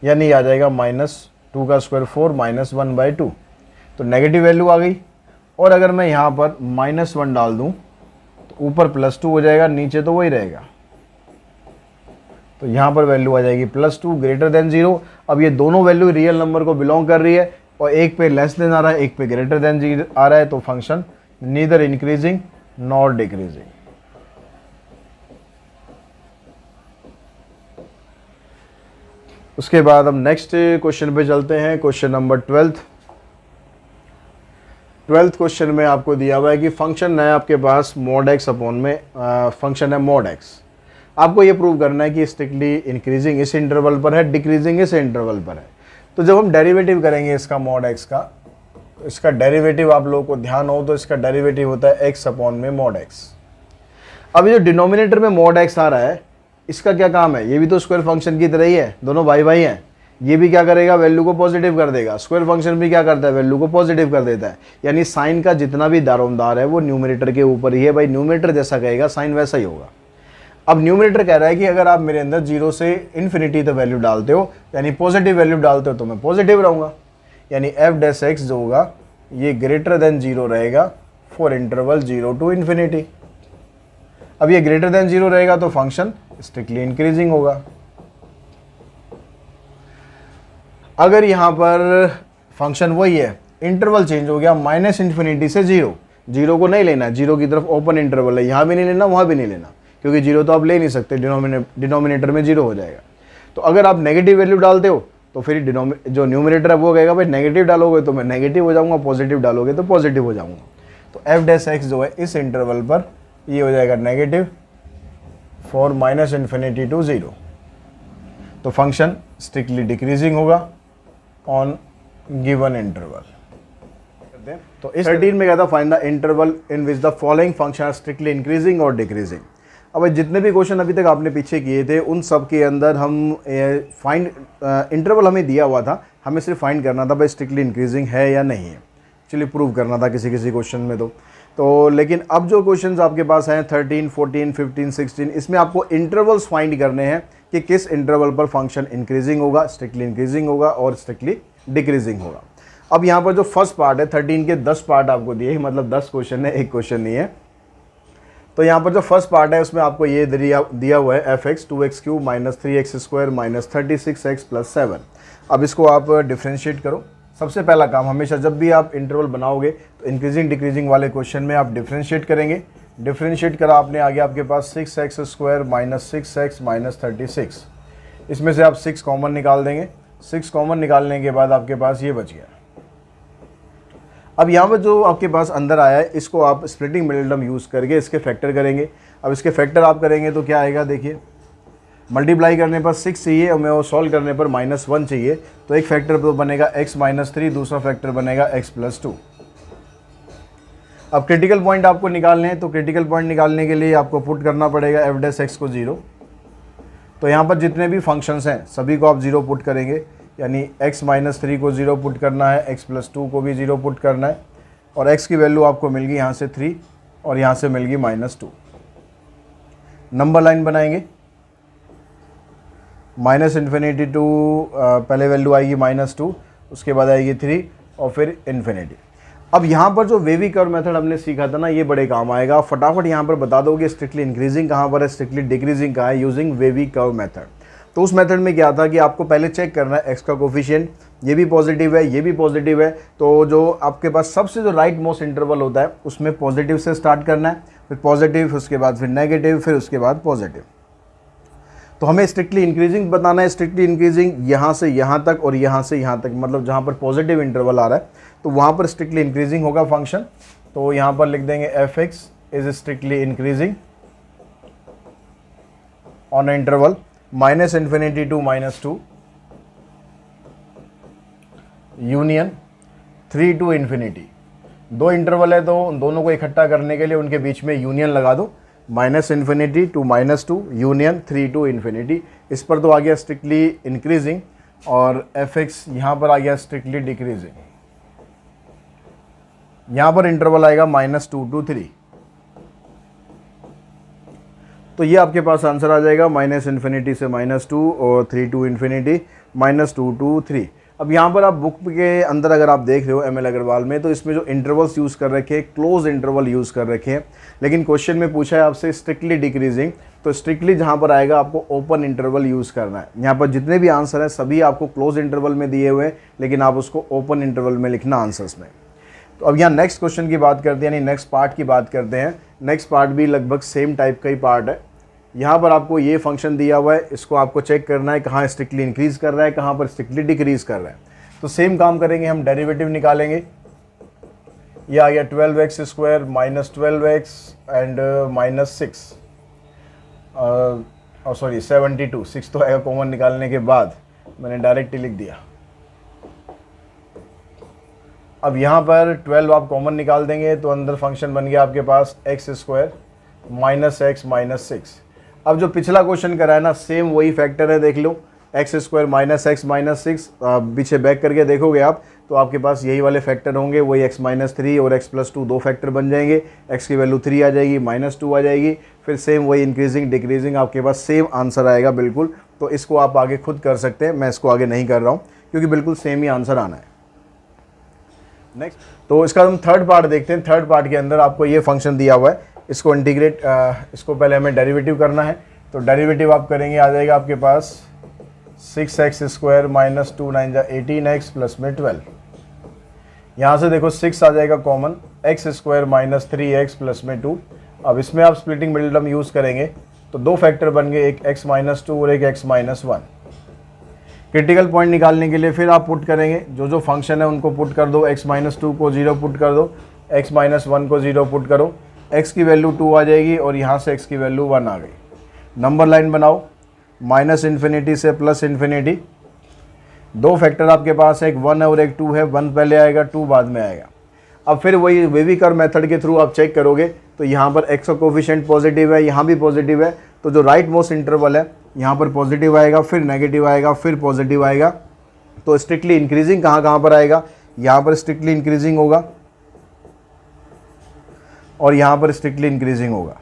यानी आ जाएगा -2 का स्क्वायर 4 -1/2, तो नेगेटिव वैल्यू आ गई। और अगर मैं यहाँ पर -1 डाल दूँ तो ऊपर +2 हो जाएगा, नीचे तो वही रहेगा, तो यहाँ पर वैल्यू आ जाएगी +2 >0। अब ये दोनों वैल्यू रियल नंबर को बिलोंग कर रही है और एक पे लेस देन आ रहा है, एक पे >0 आ रहा है, तो function neither increasing nor decreasing. उसके बाद हम नेक्स्ट क्वेश्चन पे चलते हैं, क्वेश्चन नंबर 12th क्वेश्चन में आपको दिया हुआ है कि फंक्शन है आपके पास (x) अपॉन में फंक्शन है (x). आपको ये प्रूव करना है कि स्ट्रिक्टली इंक्रीजिंग इस इंटरवल पर है, डिक्रीजिंग इस इंटरवल पर है। तो जब हम डेरिवेटिव करेंगे इसका (x) का, तो इसका डेरिवेटिव आप लोगों को ध्यान हो तो इसका डेरिवेटिव होता है x अपॉन में (x). अब ये जो डिनोमिनेटर में (x) आ रहा है, इसका क्या काम है, ये भी तो स्क्वायर फंक्शन की तरह ही है, दोनों भाई भाई हैं। ये भी क्या करेगा, वैल्यू को पॉजिटिव कर देगा, स्क्वायर फंक्शन भी क्या करता है, वैल्यू को पॉजिटिव कर देता है। यानी साइन का जितना भी दारोमदार है वो न्यूमरेटर के ऊपर ही है, भाई न्यूमरेटर जैसा कहेगा साइन वैसा ही होगा। अब न्यूमरेटर कह रहा है कि अगर आप मेरे अंदर 0 से इन्फिनिटी तक वैल्यू डालते हो, यानी पॉजिटिव वैल्यू डालते हो, तो मैं पॉजिटिव रहूँगा, यानी f' जो होगा ये >0 रहेगा फॉर इंटरवल 0 to ∞। अब ये >0 रहेगा तो फंक्शन स्ट्रिक्टली इंक्रीजिंग होगा। अगर यहाँ पर फंक्शन वही है, इंटरवल चेंज हो गया -∞ से 0 को नहीं लेना, 0 की तरफ ओपन इंटरवल है, यहाँ भी नहीं लेना वहाँ भी नहीं लेना, क्योंकि 0 तो आप ले नहीं सकते, डिनोमिनेटर में 0 हो जाएगा। तो अगर आप नेगेटिव वैल्यू डालते हो तो फिर जो न्यूमरेटर है वो कहेगा भाई नेगेटिव डालोगे तो मैं नेगेटिव हो जाऊँगा, पॉजिटिव डालोगे तो पॉजिटिव हो जाऊँगा। तो f' जो है इस इंटरवल पर ये हो जाएगा नेगेटिव फॉर -∞ to 0, तो फंक्शन स्ट्रिक्टली डिक्रीजिंग होगा ऑन गिवन इंटरवल। करते हैं। तो इस 13 में क्या था, find the interval in which the following function R strictly increasing और डिक्रीजिंग। अब जितने भी क्वेश्चन अभी तक आपने पीछे किए थे उन सब के अंदर हम फाइंड इंटरवल हमें दिया हुआ था, हमें सिर्फ फाइंड करना था भाई स्ट्रिक्टली इंक्रीजिंग है या नहीं है, एक्चुअली प्रूव करना था किसी किसी क्वेश्चन में। तो लेकिन अब जो क्वेश्चंस आपके पास हैं 13, 14, 15, 16, इसमें आपको इंटरवल्स फाइंड करने हैं कि किस इंटरवल पर फंक्शन इंक्रीजिंग होगा, स्ट्रिक्टली इंक्रीजिंग होगा और स्ट्रिक्टली डिक्रीजिंग होगा। अब यहाँ पर जो फर्स्ट पार्ट है 13 के 10 पार्ट आपको दिए, मतलब 10 क्वेश्चन है, एक क्वेश्चन नहीं है। तो यहाँ पर जो फर्स्ट पार्ट है उसमें आपको ये दिया हुआ है fx 2x³ minus 3x² minus 36x plus 7। अब इसको आप डिफ्रेंशिएट करो। सबसे पहला काम, हमेशा जब भी आप इंटरवल बनाओगे तो इंक्रीजिंग डिक्रीजिंग वाले क्वेश्चन में आप डिफ्रेंशिएट करेंगे। डिफ्रेंशिएट करा आपने, आगे आपके पास 6x² माइनस 6x माइनस 36, इसमें से आप 6 कॉमन निकाल देंगे। 6 कॉमन निकालने के बाद आपके पास ये बच गया। अब यहाँ पर जो आपके पास अंदर आया है इसको आप स्प्लिटिंग मिडिल यूज़ करके इसके फैक्टर करेंगे। अब इसके फैक्टर आप करेंगे तो क्या आएगा, देखिए मल्टीप्लाई करने पर 6 चाहिए और मैं वो सॉल्व करने पर -1 चाहिए, तो एक फैक्टर तो बनेगा x माइनस 3, दूसरा फैक्टर बनेगा x प्लस 2। अब क्रिटिकल पॉइंट आपको निकालने हैं, तो क्रिटिकल पॉइंट निकालने के लिए आपको पुट करना पड़ेगा f' को 0। तो यहाँ पर जितने भी फंक्शंस हैं सभी को आप 0 पुट करेंगे, यानी x माइनस 3 को 0 पुट करना है, x प्लस 2 को भी 0 पुट करना है, और x की वैल्यू आपको मिल गई यहाँ से 3 और यहाँ से मिल गई -2। नंबर लाइन बनाएंगे, -∞ टू पहले वैल्यू आएगी -2, उसके बाद आएगी 3 और फिर इन्फिनिटी। अब यहाँ पर जो वेवी कर्व मेथड हमने सीखा था ना, ये बड़े काम आएगा। फटाफट यहाँ पर बता दो कि स्ट्रिक्टली इंक्रीजिंग कहाँ पर है, स्ट्रिक्टली डिक्रीजिंग कहाँ है, यूजिंग वेवी कर्व मेथड। तो उस मेथड में क्या था कि आपको पहले चेक करना है x का कोफिशिएंट, ये भी पॉजिटिव है, ये भी पॉजिटिव है, तो जो आपके पास सबसे जो राइट मोस्ट इंटरवल होता है उसमें पॉजिटिव से स्टार्ट करना है, फिर पॉजिटिव, उसके बाद फिर नेगेटिव, फिर उसके बाद पॉजिटिव। तो हमें स्ट्रिक्टली इंक्रीजिंग बताना है। स्ट्रिक्टली इंक्रीजिंग यहाँ से यहाँ तक और यहाँ से यहाँ तक, मतलब जहाँ पर पॉजिटिव इंटरवल आ रहा है तो वहाँ पर स्ट्रिक्टली इंक्रीजिंग होगा फंक्शन। तो यहाँ पर लिख देंगे fx is strictly increasing on interval -∞ to -2 union 3 to infinity. दो इंटरवल है तो दोनों को इकट्ठा करने के लिए उनके बीच में यूनियन लगा दो, -∞ टू -2 यूनियन 3 टू इन्फिनिटी। इस पर तो आ गया स्ट्रिक्टली इंक्रीजिंग और fx यहाँ पर आ गया स्ट्रिक्टली डिक्रीजिंग। यहाँ पर इंटरवल आएगा -2 टू 3। तो ये आपके पास आंसर आ जाएगा -∞ से -2 और 3 टू इन्फिनिटी, -2 टू 3। अब यहाँ पर आप बुक के अंदर अगर आप देख रहे हो ML अग्रवाल में, तो इसमें जो इंटरवल्स यूज़ कर रखे हैं क्लोज इंटरवल यूज़ कर रखे हैं, लेकिन क्वेश्चन में पूछा है आपसे स्ट्रिक्टली डिक्रीजिंग, तो स्ट्रिक्टली जहाँ पर आएगा आपको ओपन इंटरवल यूज़ करना है। यहाँ पर जितने भी आंसर हैं सभी आपको क्लोज इंटरवल में दिए हुए हैं, लेकिन आप उसको ओपन इंटरवल में लिखना आंसर्स में। तो अब यहाँ नेक्स्ट क्वेश्चन की बात करते हैं, यानी नेक्स्ट पार्ट की बात करते हैं। नेक्स्ट पार्ट भी लगभग सेम टाइप का ही पार्ट है। यहाँ पर आपको ये फंक्शन दिया हुआ है, इसको आपको चेक करना है कहाँ स्ट्रिक्टली इंक्रीज कर रहा है, कहाँ पर स्ट्रिक्टली डिक्रीज कर रहा है। तो सेम काम करेंगे, हम डेरिवेटिव निकालेंगे। ये आ गया 12x² माइनस 12x एंड -6 और सॉरी 72, 6 तो आएगा कॉमन निकालने के बाद, मैंने डायरेक्ट ही लिख दिया। अब यहाँ पर 12 आप कॉमन निकाल देंगे तो अंदर फंक्शन बन गया आपके पास x² माइनस x माइनस 6। अब जो पिछला क्वेश्चन करा है ना, सेम वही फैक्टर है, देख लो x² माइनस x माइनस 6। पीछे बैक करके देखोगे आप तो आपके पास यही वाले फैक्टर होंगे, वही x माइनस 3 और x प्लस 2 दो फैक्टर बन जाएंगे। x की वैल्यू 3 आ जाएगी, -2 आ जाएगी, फिर सेम वही इंक्रीजिंग डिक्रीजिंग, आपके पास सेम आंसर आएगा बिल्कुल। तो इसको आप आगे खुद कर सकते हैं, मैं इसको आगे नहीं कर रहा हूँ क्योंकि बिल्कुल सेम ही आंसर आना है। नेक्स्ट, तो इसका हम थर्ड पार्ट देखते हैं। थर्ड पार्ट के अंदर आपको ये फंक्शन दिया हुआ है, इसको इंटीग्रेट, इसको पहले हमें डेरिवेटिव करना है। तो डेरिवेटिव आप करेंगे, आ जाएगा आपके पास 6x² माइनस 2 9 18x प्लस में 12। यहाँ से देखो 6 आ जाएगा common, x² minus 3x plus में 2। अब इसमें आप स्प्लिटिंग मिडिल टर्म यूज़ करेंगे तो दो फैक्टर बन गए, एक x माइनस 2 और एक x माइनस 1। क्रिटिकल पॉइंट निकालने के लिए फिर आप पुट करेंगे, जो जो फंक्शन है उनको पुट कर दो। x माइनस 2 को 0 पुट कर दो, x माइनस 1 को 0 पुट करो, x की वैल्यू 2 आ जाएगी और यहाँ से x की वैल्यू 1 आ गई। नंबर लाइन बनाओ, -∞ से +∞। दो फैक्टर आपके पास है, एक 1 है और एक 2 है, 1 पहले आएगा 2 बाद में आएगा। अब फिर वही वेवी कर्व मेथड के थ्रू आप चेक करोगे तो यहाँ पर एक्स का कोफिशिएंट पॉजिटिव है, यहाँ भी पॉजिटिव है, तो जो राइट मोस्ट इंटरवल है यहाँ पर पॉजिटिव आएगा, फिर नेगेटिव आएगा, फिर पॉजिटिव आएगा। तो स्ट्रिक्टली इंक्रीजिंग कहाँ कहाँ पर आएगा, यहाँ पर स्ट्रिक्टली इंक्रीजिंग होगा और यहाँ पर स्ट्रिक्टली इंक्रीजिंग होगा।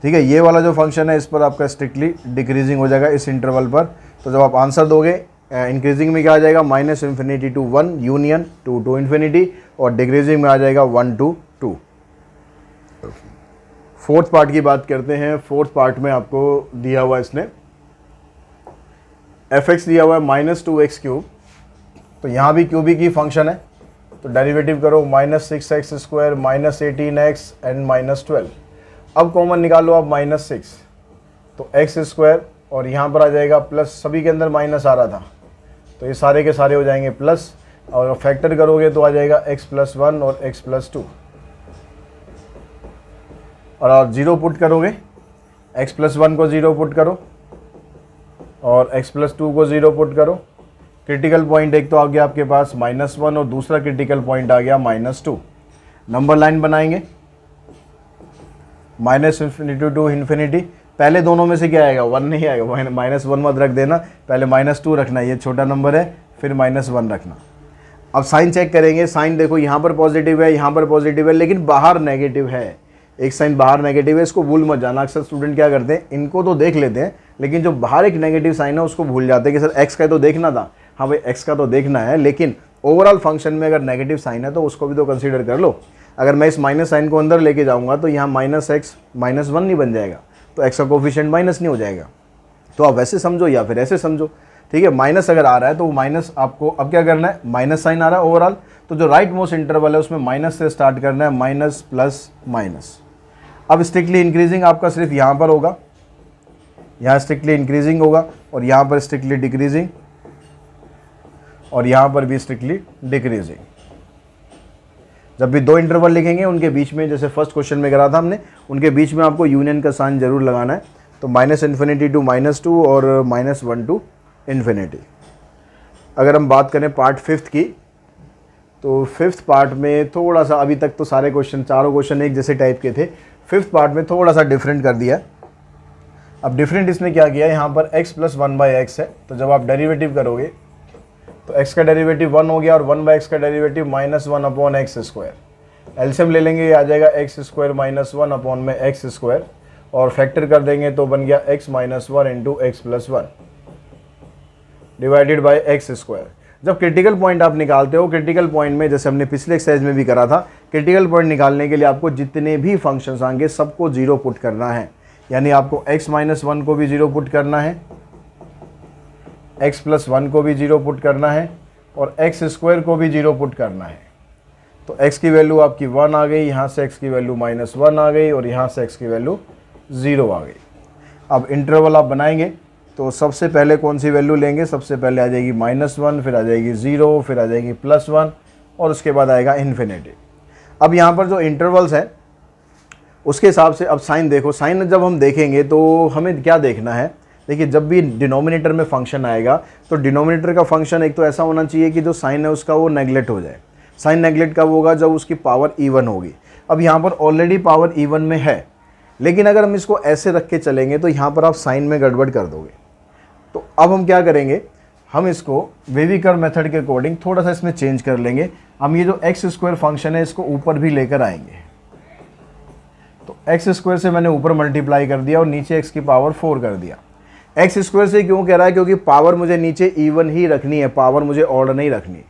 ठीक है, ये वाला जो फंक्शन है इस पर आपका स्ट्रिक्टली डिक्रीजिंग हो जाएगा इस इंटरवल पर। तो जब आप आंसर दोगे इंक्रीजिंग में क्या आ जाएगा, -∞ to 1 यूनियन 2 to ∞, और डिक्रीजिंग में आ जाएगा 1 to 2। फोर्थ पार्ट की बात करते हैं। फोर्थ पार्ट में आपको दिया हुआ इसने fx दिया हुआ है -2x³। तो यहाँ भी क्यूबिक की फंक्शन है, तो डेरिवेटिव करो -6x² -18x एंड -12। अब कॉमन निकालो आप -6, तो x² और यहाँ पर आ जाएगा प्लस, सभी के अंदर माइनस आ रहा था तो ये सारे के सारे हो जाएंगे प्लस, और फैक्टर करोगे तो आ जाएगा x+1 और x+2, और आप 0 पुट करोगे, x+1 को 0 पुट करो और x+2 को 0 पुट करो। क्रिटिकल पॉइंट एक तो आ गया आपके पास -1 और दूसरा क्रिटिकल पॉइंट आ गया -2। नंबर लाइन बनाएंगे -∞ to ∞। पहले दोनों में से क्या आएगा, 1 नहीं आएगा, -1 मत रख देना, पहले -2 रखना, ये छोटा नंबर है, फिर -1 रखना। अब साइन चेक करेंगे, साइन देखो यहाँ पर पॉजिटिव है, यहाँ पर पॉजिटिव है, लेकिन बाहर नेगेटिव है, एक साइन बाहर नेगेटिव है, इसको भूल मत जाना। अक्सर स्टूडेंट क्या करते हैं, इनको तो देख लेते हैं लेकिन जो बाहर एक नेगेटिव साइन है उसको भूल जाते हैं कि सर एक्स का तो देखना था। हाँ भाई एक्स का तो देखना है, लेकिन ओवरऑल फंक्शन में अगर नेगेटिव साइन है तो उसको भी तो कंसीडर कर लो। अगर मैं इस माइनस साइन को अंदर लेके जाऊंगा तो यहाँ -x -1 नहीं बन जाएगा, तो x का कोफिशिएंट माइनस नहीं हो जाएगा। तो आप वैसे समझो या फिर ऐसे समझो, ठीक है। माइनस अगर आ रहा है तो वो माइनस आपको अब क्या करना है, माइनस साइन आ रहा है ओवरऑल, तो जो राइट मोस्ट इंटरवल है उसमें माइनस से स्टार्ट करना है, माइनस प्लस माइनस। अब स्ट्रिक्टली इंक्रीजिंग आपका सिर्फ यहाँ पर होगा, यहाँ स्ट्रिक्टली इंक्रीजिंग होगा और यहाँ पर स्ट्रिक्टली डिक्रीजिंग और यहाँ पर भी स्ट्रिक्टली डिक्रीजिंग। जब भी दो इंटरवल लिखेंगे उनके बीच में, जैसे फर्स्ट क्वेश्चन में करा था हमने, उनके बीच में आपको यूनियन का साइन जरूर लगाना है। तो -∞ to -2 और -1 to ∞। अगर हम बात करें पार्ट 5th की, तो 5th पार्ट में थोड़ा सा, अभी तक तो सारे क्वेश्चन, चारों क्वेश्चन एक जैसे टाइप के थे, 5th पार्ट में थोड़ा सा डिफरेंट कर दिया। अब डिफरेंट इसने क्या किया, यहाँ पर x + 1/x है, तो जब आप डेरिवेटिव करोगे तो x का डेरिवेटिव 1 हो गया और 1/x का डेरिवेटिव -1/x²। एलसीएम ले लेंगे, ये आ जाएगा x² - 1/x², और फैक्टर कर देंगे तो बन गया x - 1 × x+1 divided by x²। जब क्रिटिकल पॉइंट आप निकालते हो, क्रिटिकल पॉइंट में जैसे हमने पिछले एक्सरसाइज में भी करा था, क्रिटिकल पॉइंट निकालने के लिए आपको जितने भी फंक्शंस आएंगे सबको 0 पुट करना है। यानी आपको x - 1 को भी 0 पुट करना है, x+1 को भी 0 पुट करना है और x² को भी 0 पुट करना है। तो x की वैल्यू आपकी 1 आ गई, यहाँ से x की वैल्यू -1 आ गई और यहाँ से x की वैल्यू 0 आ गई। अब इंटरवल आप बनाएंगे तो सबसे पहले कौन सी वैल्यू लेंगे, सबसे पहले आ जाएगी -1, फिर आ जाएगी 0, फिर आ जाएगी +1 और उसके बाद आएगा ∞। अब यहाँ पर जो इंटरवल्स हैं उसके हिसाब से अब साइन देखो, साइन जब हम देखेंगे तो हमें क्या देखना है, देखिए जब भी डिनोमिनेटर में फंक्शन आएगा तो डिनोमिनेटर का फंक्शन एक तो ऐसा होना चाहिए कि जो साइन है उसका वो नेगलेक्ट हो जाए। साइन नेगलेक्ट कब होगा, जब उसकी पावर इवन होगी। अब यहाँ पर ऑलरेडी पावर इवन में है, लेकिन अगर हम इसको ऐसे रख के चलेंगे तो यहाँ पर आप साइन में गड़बड़ कर दोगे। तो अब हम क्या करेंगे, हम इसको वेवी कर्व मेथड के अकॉर्डिंग थोड़ा सा इसमें चेंज कर लेंगे। हम ये जो x² फंक्शन है इसको ऊपर भी लेकर आएंगे। तो x² से मैंने ऊपर मल्टीप्लाई कर दिया और नीचे x की पावर 4 कर दिया। x² से क्यों कह रहा है, क्योंकि पावर मुझे नीचे इवन ही रखनी है, पावर मुझे ऑड नहीं रखनी,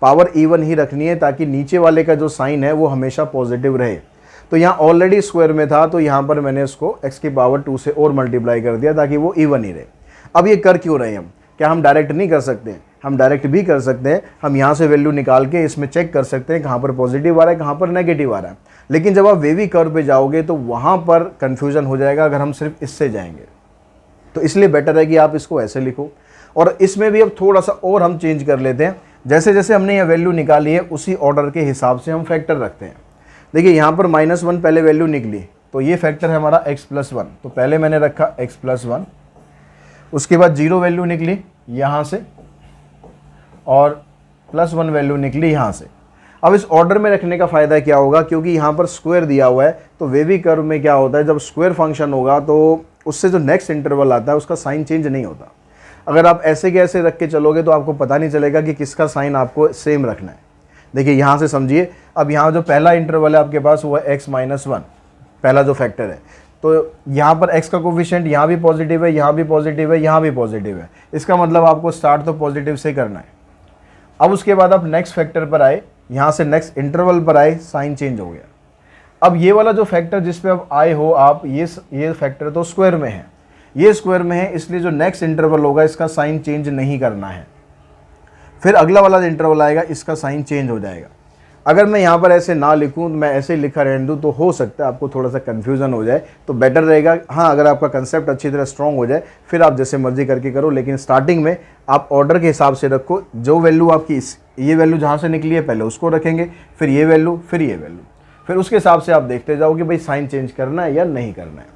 पावर इवन ही रखनी है ताकि नीचे वाले का जो साइन है वो हमेशा पॉजिटिव रहे। तो यहाँ ऑलरेडी स्क्वायर में था तो यहाँ पर मैंने इसको x की पावर 2 से और मल्टीप्लाई कर दिया ताकि वो इवन ही रहे। अब ये कर क्यों रहे हम, क्या हम डायरेक्ट नहीं कर सकते हैं, हम डायरेक्ट भी कर सकते हैं। हम यहाँ से वैल्यू निकाल के इसमें चेक कर सकते हैं कहाँ पर पॉजिटिव आ रहा है, कहाँ पर नेगेटिव आ रहा है। लेकिन जब आप वेवी कर्व पे जाओगे तो वहाँ पर कन्फ्यूजन हो जाएगा अगर हम सिर्फ इससे जाएंगे। तो इसलिए बेटर है कि आप इसको ऐसे लिखो। और इसमें भी अब थोड़ा सा और हम चेंज कर लेते हैं, जैसे जैसे हमने ये वैल्यू निकाली है उसी ऑर्डर के हिसाब से हम फैक्टर रखते हैं। देखिए यहाँ पर -1 पहले वैल्यू निकली तो ये फैक्टर है हमारा x+1, तो पहले मैंने रखा x+1। उसके बाद 0 वैल्यू निकली यहाँ से और +1 वैल्यू निकली यहाँ से। अब इस ऑर्डर में रखने का फ़ायदा क्या होगा, क्योंकि यहाँ पर स्क्वायर दिया हुआ है, तो वेवी कर्व में क्या होता है, जब स्क्वायर फंक्शन होगा तो उससे जो नेक्स्ट इंटरवल आता है उसका साइन चेंज नहीं होता। अगर आप ऐसे के ऐसे रख के चलोगे तो आपको पता नहीं चलेगा कि किसका साइन आपको सेम रखना है। देखिए यहाँ से समझिए, अब यहाँ जो पहला इंटरवल है आपके पास वो है x-1, पहला जो फैक्टर है, तो यहाँ पर x का कोफिशिएंट यहाँ भी पॉजिटिव है, यहाँ भी पॉजिटिव है, यहाँ भी पॉजिटिव है। इसका मतलब आपको स्टार्ट तो पॉजिटिव से करना है। अब उसके बाद आप नेक्स्ट फैक्टर पर आए, यहाँ से नेक्स्ट इंटरवल पर आए, साइन चेंज हो गया। अब ये वाला जो फैक्टर जिस पे अब आए हो आप, ये फैक्टर तो स्क्वायर में है, ये स्क्वायर में है, इसलिए जो नेक्स्ट इंटरवल होगा इसका साइन चेंज नहीं करना है। फिर अगला वाला इंटरवल आएगा, इसका साइन चेंज हो जाएगा। अगर मैं यहाँ पर ऐसे ना लिखूँ, मैं ऐसे लिखा रहने दूँ, तो हो सकता है आपको थोड़ा सा कन्फ्यूज़न हो जाए, तो बेटर रहेगा हाँ अगर आपका कंसेप्ट अच्छी तरह स्ट्रॉन्ग हो जाए फिर आप जैसे मर्जी करके करो, लेकिन स्टार्टिंग में आप ऑर्डर के हिसाब से रखो। जो वैल्यू आपकी ये वैल्यू जहाँ से निकली है पहले उसको रखेंगे, फिर ये वैल्यू, फिर ये वैल्यू, फिर उसके हिसाब से आप देखते जाओ कि भाई साइन चेंज करना है या नहीं करना है।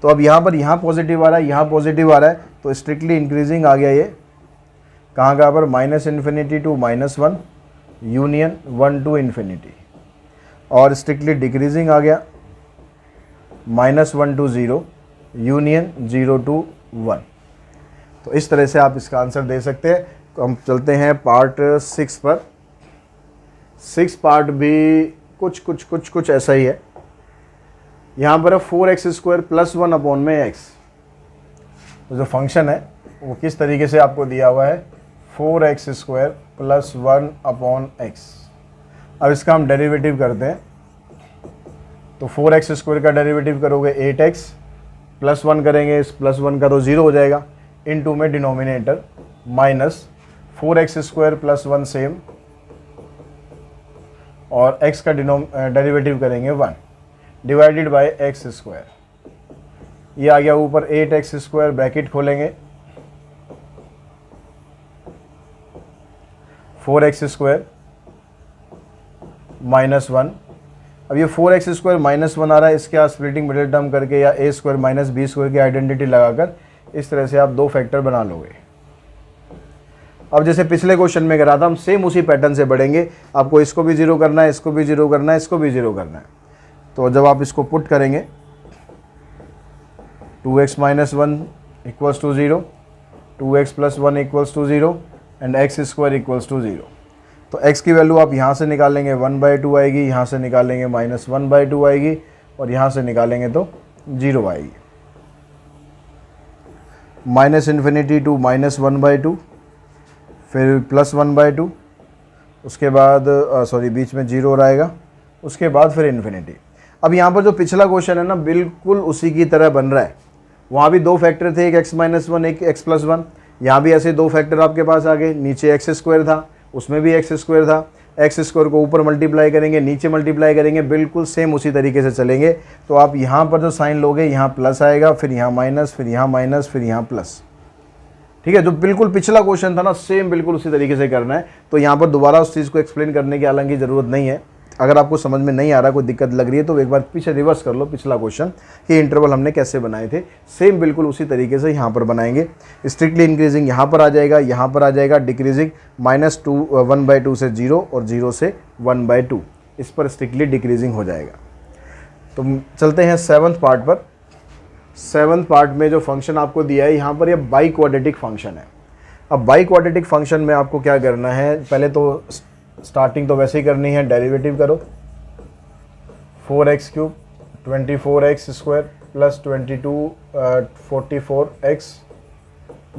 तो अब यहाँ पर यहाँ पॉजिटिव आ रहा है, यहाँ पॉजिटिव आ रहा है, तो स्ट्रिक्टली इंक्रीजिंग आ गया। ये कहाँ पर -∞ to -1 यूनियन 1 to ∞, और स्ट्रिक्टली डिक्रीजिंग आ गया -1 to 0 यूनियन 0 to 1। तो इस तरह से आप इसका आंसर दे सकते हैं। तो हम चलते हैं पार्ट 6 पर। 6 पार्ट भी कुछ ऐसा ही है। यहाँ पर 4x² + 1 अपॉन में x, तो जो फंक्शन है वो किस तरीके से आपको दिया हुआ है, 4x² + 1 अपॉन x। अब इसका हम डेरिवेटिव करते हैं, तो 4x² का डेरिवेटिव करोगे 8x, +1 करेंगे, इस +1 का तो 0 हो जाएगा, इनटू में डिनोमिनेटर माइनस 4x² + 1 सेम, और x का डेरिवेटिव करेंगे 1 डिवाइडेड बाय x²। ये आ गया ऊपर 8x² ब्रैकेट खोलेंगे, 4x² -1। अब ये 4x² -1 आ रहा है, इसके आप स्प्लिटिंग मिडिल टर्म करके या a² - b² की आइडेंटिटी लगाकर इस तरह से आप दो फैक्टर बना लोगे। अब जैसे पिछले क्वेश्चन में करा था, हम सेम उसी पैटर्न से बढ़ेंगे। आपको इसको भी 0 करना है, इसको भी 0 करना है, इसको भी 0 करना है। तो जब आप इसको पुट करेंगे 2x - 1 = 0, 2x + 1 = 0 एंड x² = 0। तो x की वैल्यू आप यहाँ से निकालेंगे 1/2 आएगी, यहाँ से निकालेंगे -1/2 आएगी, और यहाँ से निकालेंगे तो 0 आएगी। -∞ to -1/2, फिर +1/2, उसके बाद बीच में 0 रहेगा, उसके बाद फिर इन्फिनिटी। अब यहाँ पर जो पिछला क्वेश्चन है ना, बिल्कुल उसी की तरह बन रहा है। वहाँ भी दो फैक्टर थे, एक x - 1 एक x + 1। यहाँ भी ऐसे दो फैक्टर आपके पास आ गए। नीचे x² था, उसमें भी x² था, x² को ऊपर मल्टीप्लाई करेंगे, नीचे मल्टीप्लाई करेंगे, बिल्कुल सेम उसी तरीके से चलेंगे। तो आप यहाँ पर जो साइन लोगे, यहाँ प्लस आएगा, फिर यहाँ माइनस, फिर यहाँ माइनस, फिर यहाँ प्लस। ठीक है, जो बिल्कुल पिछला क्वेश्चन था ना, सेम बिल्कुल उसी तरीके से करना है। तो यहाँ पर दोबारा उस चीज़ को एक्सप्लेन करने की हालांकि ज़रूरत नहीं है। अगर आपको समझ में नहीं आ रहा, कोई दिक्कत लग रही है, तो एक बार पीछे रिवर्स कर लो पिछला क्वेश्चन कि इंटरवल हमने कैसे बनाए थे। सेम बिल्कुल उसी तरीके से यहाँ पर बनाएंगे। स्ट्रिक्टली इंक्रीजिंग यहाँ पर आ जाएगा, यहाँ पर आ जाएगा, डिक्रीजिंग -1/2 से 0 और 0 से 1/2, इस पर स्ट्रिक्टली डिक्रीजिंग हो जाएगा। तो चलते हैं 7th पार्ट पर। 7th पार्ट में जो फंक्शन आपको दिया है यहाँ पर, ये बाई क्वाड्रेटिक फंक्शन है। अब बाई क्वाड्रेटिक फंक्शन में आपको क्या करना है, पहले तो स्टार्टिंग तो वैसे ही करनी है, डेरिवेटिव करो 4x³ 24x² + 22 44x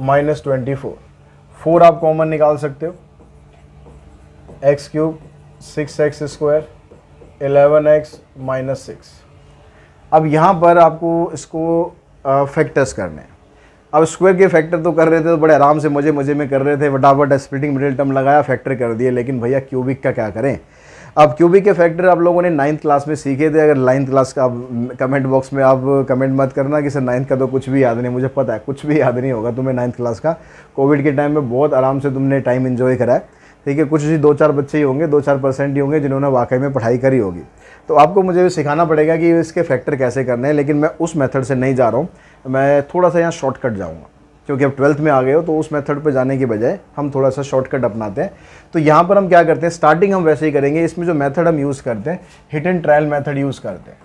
- 24। 4 आप कॉमन निकाल सकते हो, x³ 6x² 11x - 6। अब यहाँ पर आपको इसको फैक्टर्स करने हैं। अब स्क्वायर के फैक्टर तो कर रहे थे, तो बड़े आराम से मजे में कर रहे थे, फटाफट स्प्लिटिंग मिडिल टर्म लगाया, फैक्टर कर दिए। लेकिन भैया क्यूबिक का क्या करें। अब क्यूबिक के फैक्टर आप लोगों ने 9th क्लास में सीखे थे। अगर 9th क्लास का आप कमेंट बॉक्स में आप कमेंट मत करना कि सर 9th का तो कुछ भी याद नहीं। मुझे पता है कुछ भी याद नहीं होगा तुम्हें 9th क्लास का। कोविड के टाइम में बहुत आराम से तुमने टाइम एंजॉय करा है। ठीक है, कुछ ही 2-4 बच्चे ही होंगे, 2-4% ही होंगे जिन्होंने वाकई में पढ़ाई करी होगी। तो आपको मुझे सिखाना पड़ेगा कि इसके फैक्टर कैसे करने हैं, लेकिन मैं उस मेथड से नहीं जा रहा हूँ, मैं थोड़ा सा यहाँ शॉर्टकट जाऊँगा। क्योंकि अब 12th में आ गए हो तो उस मेथड पे जाने के बजाय हम थोड़ा सा शॉर्टकट अपनाते हैं। तो यहाँ पर हम क्या करते हैं, स्टार्टिंग हम वैसे ही करेंगे। इसमें जो मेथड हम यूज़ करते हैं, hit and trial method use करते हैं।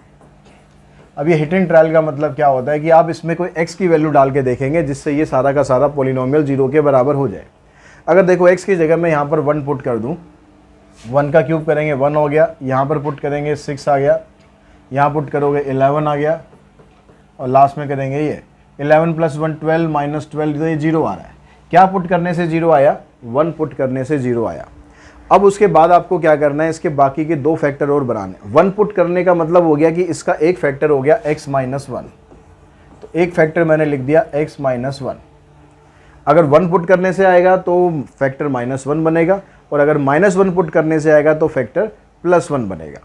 अब ये हिट एंड ट्रायल का मतलब क्या होता है कि आप इसमें कोई x की वैल्यू डाल के देखेंगे जिससे ये सारा का सारा पॉलिनोमियल 0 के बराबर हो जाए। अगर देखो x की जगह मैं यहाँ पर 1 पुट कर दूँ, 1 का क्यूब करेंगे 1 हो गया, यहाँ पर पुट करेंगे 6 आ गया, यहाँ पुट करोगे 11 आ गया, और लास्ट में करेंगे ये 11 + 1 12 - 12, तो ये 0 आ रहा है। क्या पुट करने से 0 आया, 1 पुट करने से 0 आया। अब उसके बाद आपको क्या करना है, इसके बाकी के 2 फैक्टर और बनाने। 1 पुट करने का मतलब हो गया कि इसका एक फैक्टर हो गया x - 1, तो एक फैक्टर मैंने लिख दिया x - 1। अगर 1 पुट करने से आएगा तो फैक्टर -1 बनेगा, और अगर -1 पुट करने से आएगा तो फैक्टर +1 बनेगा।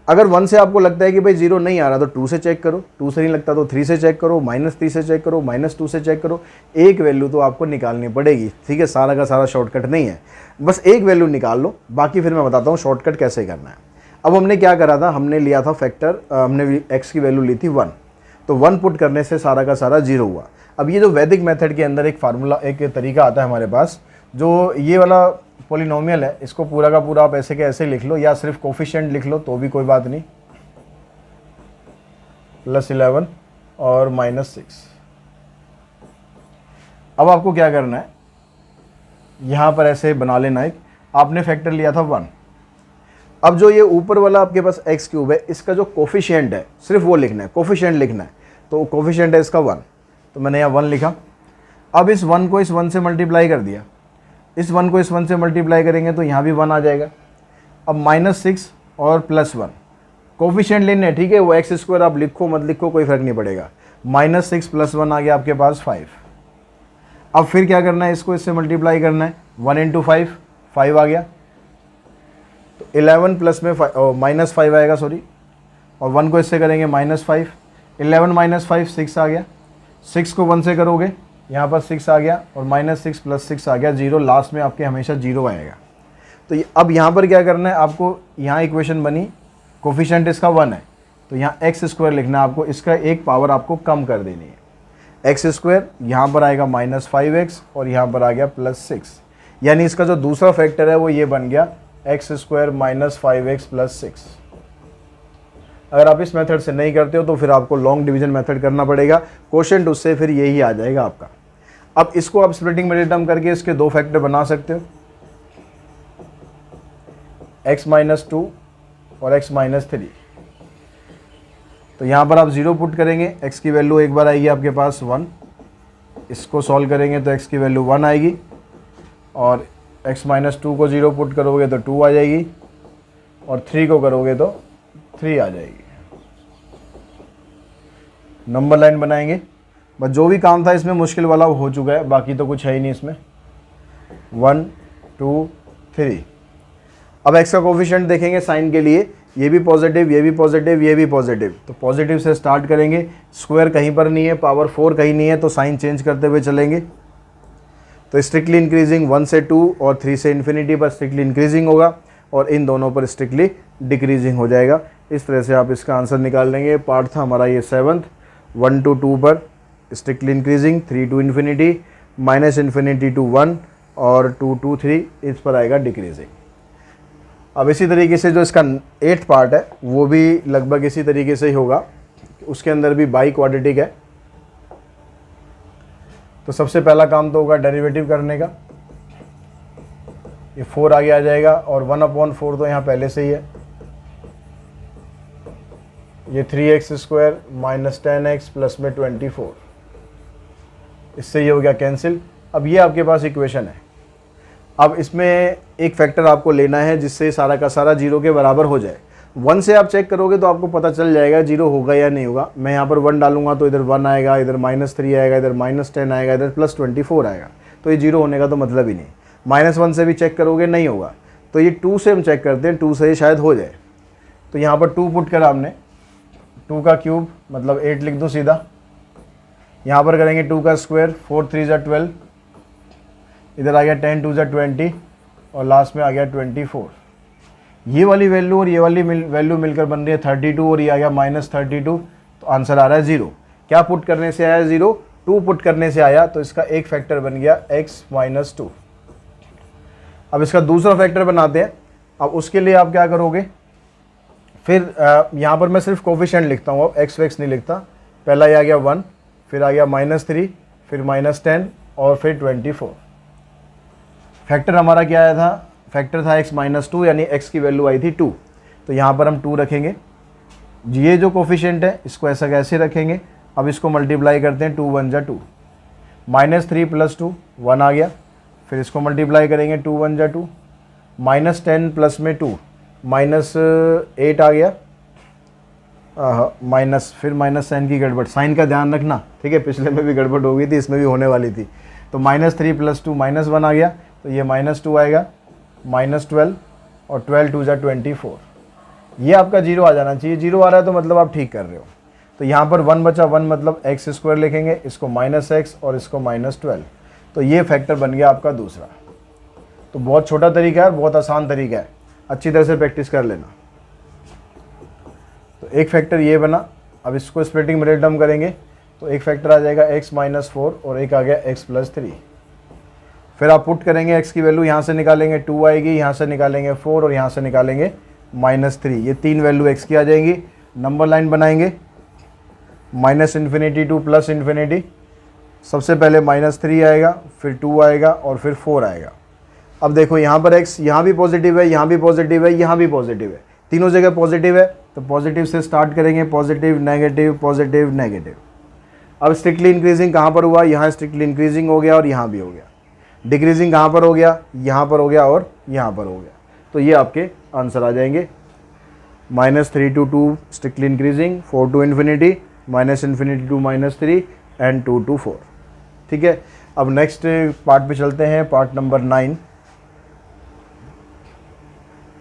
अगर 1 से आपको लगता है कि भाई 0 नहीं आ रहा तो 2 से चेक करो, 2 से नहीं लगता तो 3 से चेक करो, -3 से चेक करो, -2 से चेक करो। एक वैल्यू तो आपको निकालनी पड़ेगी, ठीक है। सारा का सारा शॉर्टकट नहीं है, बस एक वैल्यू निकाल लो, बाकी फिर मैं बताता हूँ शॉर्टकट कैसे करना है। अब हमने क्या करा था, हमने लिया था फैक्टर, हमने x की वैल्यू ली थी 1, तो 1 पुट करने से सारा का सारा 0 हुआ। अब ये जो वैदिक मेथड के अंदर एक फार्मूला, एक तरीका आता है हमारे पास, जो ये वाला पॉलिनोमियल है, इसको पूरा का पूरा आप ऐसे के ऐसे लिख लो, या सिर्फ कोफिशिएंट लिख लो तो भी कोई बात नहीं, +11 और -6। अब आपको क्या करना है, यहाँ पर ऐसे बना लेना एक, आपने फैक्टर लिया था 1। अब जो ये ऊपर वाला आपके पास x³ है, इसका जो कोफिशिएंट है सिर्फ वो लिखना है, कोफिशिएंट लिखना है। तो कोफिशिएंट है इसका 1, तो मैंने यहाँ 1 लिखा। अब इस 1 को इस 1 से मल्टीप्लाई कर दिया, इस 1 को इस 1 से मल्टीप्लाई करेंगे तो यहाँ भी 1 आ जाएगा। अब -6 और +1 कोफिशिएंट लेने हैं, ठीक है। वो x² आप लिखो मत लिखो कोई फ़र्क नहीं पड़ेगा। -6 + 1 आ गया आपके पास 5। अब फिर क्या करना है, इसको इससे मल्टीप्लाई करना है, 1 × 5, 5 आ गया। तो 11 प्लस में -5 आएगा, सॉरी, और 1 को इससे करेंगे -5, 11 - 5 6 आ गया। 6 को 1 से करोगे, यहाँ पर 6 आ गया, और -6 + 6 आ गया 0, लास्ट में आपके हमेशा 0 आएगा। तो अब यहाँ पर क्या करना है आपको, यहाँ इक्वेशन बनी, कोफिशिएंट इसका 1 है, तो यहाँ x² लिखना है आपको, इसका एक पावर आपको कम कर देनी है। x², यहाँ पर आएगा -5x, और यहाँ पर आ गया +6, यानी इसका जो दूसरा फैक्टर है वो ये बन गया x² - 5x + 6। अगर आप इस मेथड से नहीं करते हो तो फिर आपको लॉन्ग डिवीजन मेथड करना पड़ेगा, क्वोशिएंट उससे फिर यही आ जाएगा आपका। अब इसको आप स्प्लिटिंग मेथड करके इसके 2 फैक्टर बना सकते हो, x - 2 और x - 3। तो यहाँ पर आप 0 पुट करेंगे, x की वैल्यू एक बार आएगी आपके पास 1, इसको सॉल्व करेंगे तो x की वैल्यू 1 आएगी, और x - 2 को 0 पुट करोगे तो 2 आ जाएगी, और 3 को करोगे तो 3 आ जाएगी। नंबर लाइन बनाएंगे, बस जो भी काम था इसमें मुश्किल वाला हो चुका है, बाकी तो कुछ है ही नहीं इसमें। 1 2 3। अब x का कोफिशिएंट देखेंगे साइन के लिए, ये भी पॉजिटिव, ये भी पॉजिटिव, ये भी पॉजिटिव, तो पॉजिटिव से स्टार्ट करेंगे। स्क्वायर कहीं पर नहीं है, पावर 4 कहीं नहीं है, तो साइन चेंज करते हुए चलेंगे। तो स्ट्रिक्टली इंक्रीजिंग 1 से 2 और 3 से इन्फिनिटी पर स्ट्रिक्टली इंक्रीजिंग होगा, और इन दोनों पर स्ट्रिक्टली डिक्रीजिंग हो जाएगा। इस तरह से आप इसका आंसर निकाल लेंगे। पार्ट था हमारा ये 7th, 1 to 2 पर strictly increasing, 3 to infinity, -∞ to 1, और 2 to 3 इस पर आएगा डिक्रीजिंग। अब इसी तरीके से जो इसका 8th पार्ट है वो भी लगभग इसी तरीके से ही होगा, उसके अंदर भी बाई क्वाड्रेटिक है। तो सबसे पहला काम तो होगा डेरिवेटिव करने का, ये 4 आगे आ जाएगा, और 1/4 तो यहाँ पहले से ही है, ये 3x² - 10x प्लस में 24, इससे ये हो गया कैंसिल। अब ये आपके पास इक्वेशन है। अब इसमें एक फैक्टर आपको लेना है जिससे सारा का सारा 0 के बराबर हो जाए। 1 से आप चेक करोगे तो आपको पता चल जाएगा 0 होगा या नहीं होगा। मैं यहाँ पर 1 डालूंगा तो इधर 1 आएगा, इधर -3 आएगा, इधर -10 आएगा, इधर +24 आएगा, तो ये 0 होने का तो मतलब ही नहीं। -1 से भी चेक करोगे नहीं होगा, तो ये 2 से हम चेक करते हैं, 2 से ही शायद हो जाए। तो यहाँ पर 2 पुट करा हमने, 2 का क्यूब मतलब 8 लिख दो सीधा, यहाँ पर करेंगे 2 का स्क्वायर, 4 3 = 12, इधर आ गया 10 2 = 20, और लास्ट में आ गया 24। ये वाली वैल्यू और ये वाली वैल्यू मिलकर बन रही है 32, और ये आ गया -32, तो आंसर आ रहा है 0। क्या पुट करने से आया 0? 2 पुट करने से आया तो इसका एक फैक्टर बन गया x माइनस 2। अब इसका दूसरा फैक्टर बनाते हैं। अब उसके लिए आप क्या करोगे, फिर यहाँ पर मैं सिर्फ कोफिशिएंट लिखता हूँ, अब एक्स वैक्स नहीं लिखता। पहला ये आ गया 1, फिर आ गया -3, फिर -10 और फिर 24। फैक्टर हमारा क्या आया था, फैक्टर था x माइनस 2, यानी x की वैल्यू आई थी 2। तो यहाँ पर हम 2 रखेंगे। ये जो कोफिशिएंट है इसको ऐसा कैसे रखेंगे, अब इसको मल्टीप्लाई करते हैं, 2 1 जा 2, -3 + 2 1 आ गया। फिर इसको मल्टीप्लाई करेंगे, 2 1 जा 2, -10 प्लस में 2 -8 आ गया, माइनस, फिर माइनस साइन की गड़बड़, साइन का ध्यान रखना, ठीक है, पिछले में भी गड़बड़ हो गई थी, इसमें भी होने वाली थी। तो -3 + 2 -1 आ गया, तो ये -2 आएगा, -12 और 12 2 जा 24। ये आपका 0 आ जाना चाहिए। 0 आ रहा है तो मतलब आप ठीक कर रहे हो। तो यहाँ पर 1 बचा, 1 मतलब x² लिखेंगे, इसको -x और इसको -12। तो ये फैक्टर बन गया आपका दूसरा। तो बहुत छोटा तरीका है, बहुत आसान तरीका है, अच्छी तरह से प्रैक्टिस कर लेना। तो एक फैक्टर ये बना। अब इसको स्प्लिटिंग मिडिल टर्म करेंगे तो एक फैक्टर आ जाएगा x माइनस 4 और एक आ गया x + 3। फिर आप पुट करेंगे, x की वैल्यू यहाँ से निकालेंगे 2 आएगी, यहाँ से निकालेंगे 4 और यहाँ से निकालेंगे -3। ये 3 वैल्यू x की आ जाएंगी। नंबर लाइन बनाएंगे, -∞ टू +∞। सबसे पहले -3 आएगा, फिर 2 आएगा और फिर 4 आएगा। अब देखो यहाँ पर x यहाँ भी पॉजिटिव है, यहाँ भी पॉजिटिव है, यहाँ भी पॉजिटिव है, तीनों जगह पॉजिटिव है। तो पॉजिटिव से स्टार्ट करेंगे, पॉजिटिव नेगेटिव पॉजिटिव नेगेटिव। अब स्ट्रिक्टली इंक्रीजिंग कहाँ पर हुआ, यहाँ स्ट्रिक्टली इंक्रीजिंग हो गया और यहाँ भी हो गया। डिक्रीजिंग कहाँ पर हो गया, यहाँ पर हो गया और यहाँ पर हो गया। तो ये आपके आंसर आ जाएंगे। -3 to 2 strictly increasing, 4 to ∞, -∞ to -3 and 2 to 4। ठीक है, अब नेक्स्ट पार्ट पे चलते हैं, पार्ट नंबर 9।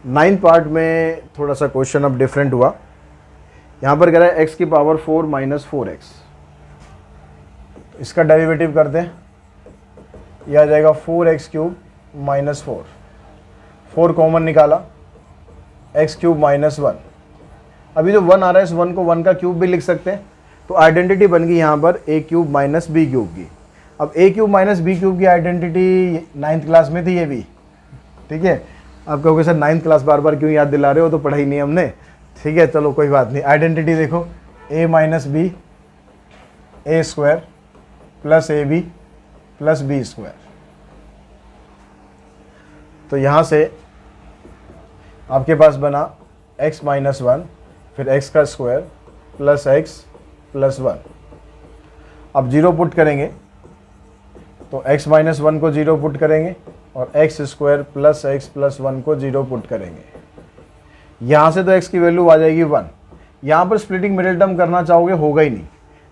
9 पार्ट में थोड़ा सा क्वेश्चन अब डिफरेंट हुआ। यहाँ पर कह रहा है x की पावर 4 - 4x। इसका डेरिवेटिव करते हैं, यह आ जाएगा 4x³ -4। 4 कॉमन निकाला, x³ -1। अभी जो 1 आ रहा है, इस 1 को 1 का क्यूब भी लिख सकते हैं। तो आइडेंटिटी बन गई यहाँ पर a³ - b³ की। अब a³ - b³ की आइडेंटिटी 9th क्लास में थी ये भी, ठीक है। आप कहोगे सर 9th क्लास बार बार क्यों याद दिला रहे हो, तो पढ़ाई नहीं हमने, ठीक है, चलो कोई बात नहीं। आइडेंटिटी देखो, a - b a² + ab + b²। तो यहाँ से आपके पास बना x - 1, फिर x² + x + 1। अब 0 पुट करेंगे तो x - 1 को 0 पुट करेंगे और x² + x + 1 को 0 पुट करेंगे। यहाँ से तो x की वैल्यू आ जाएगी 1। यहाँ पर स्प्लिटिंग मिडिल टर्म करना चाहोगे, होगा ही नहीं।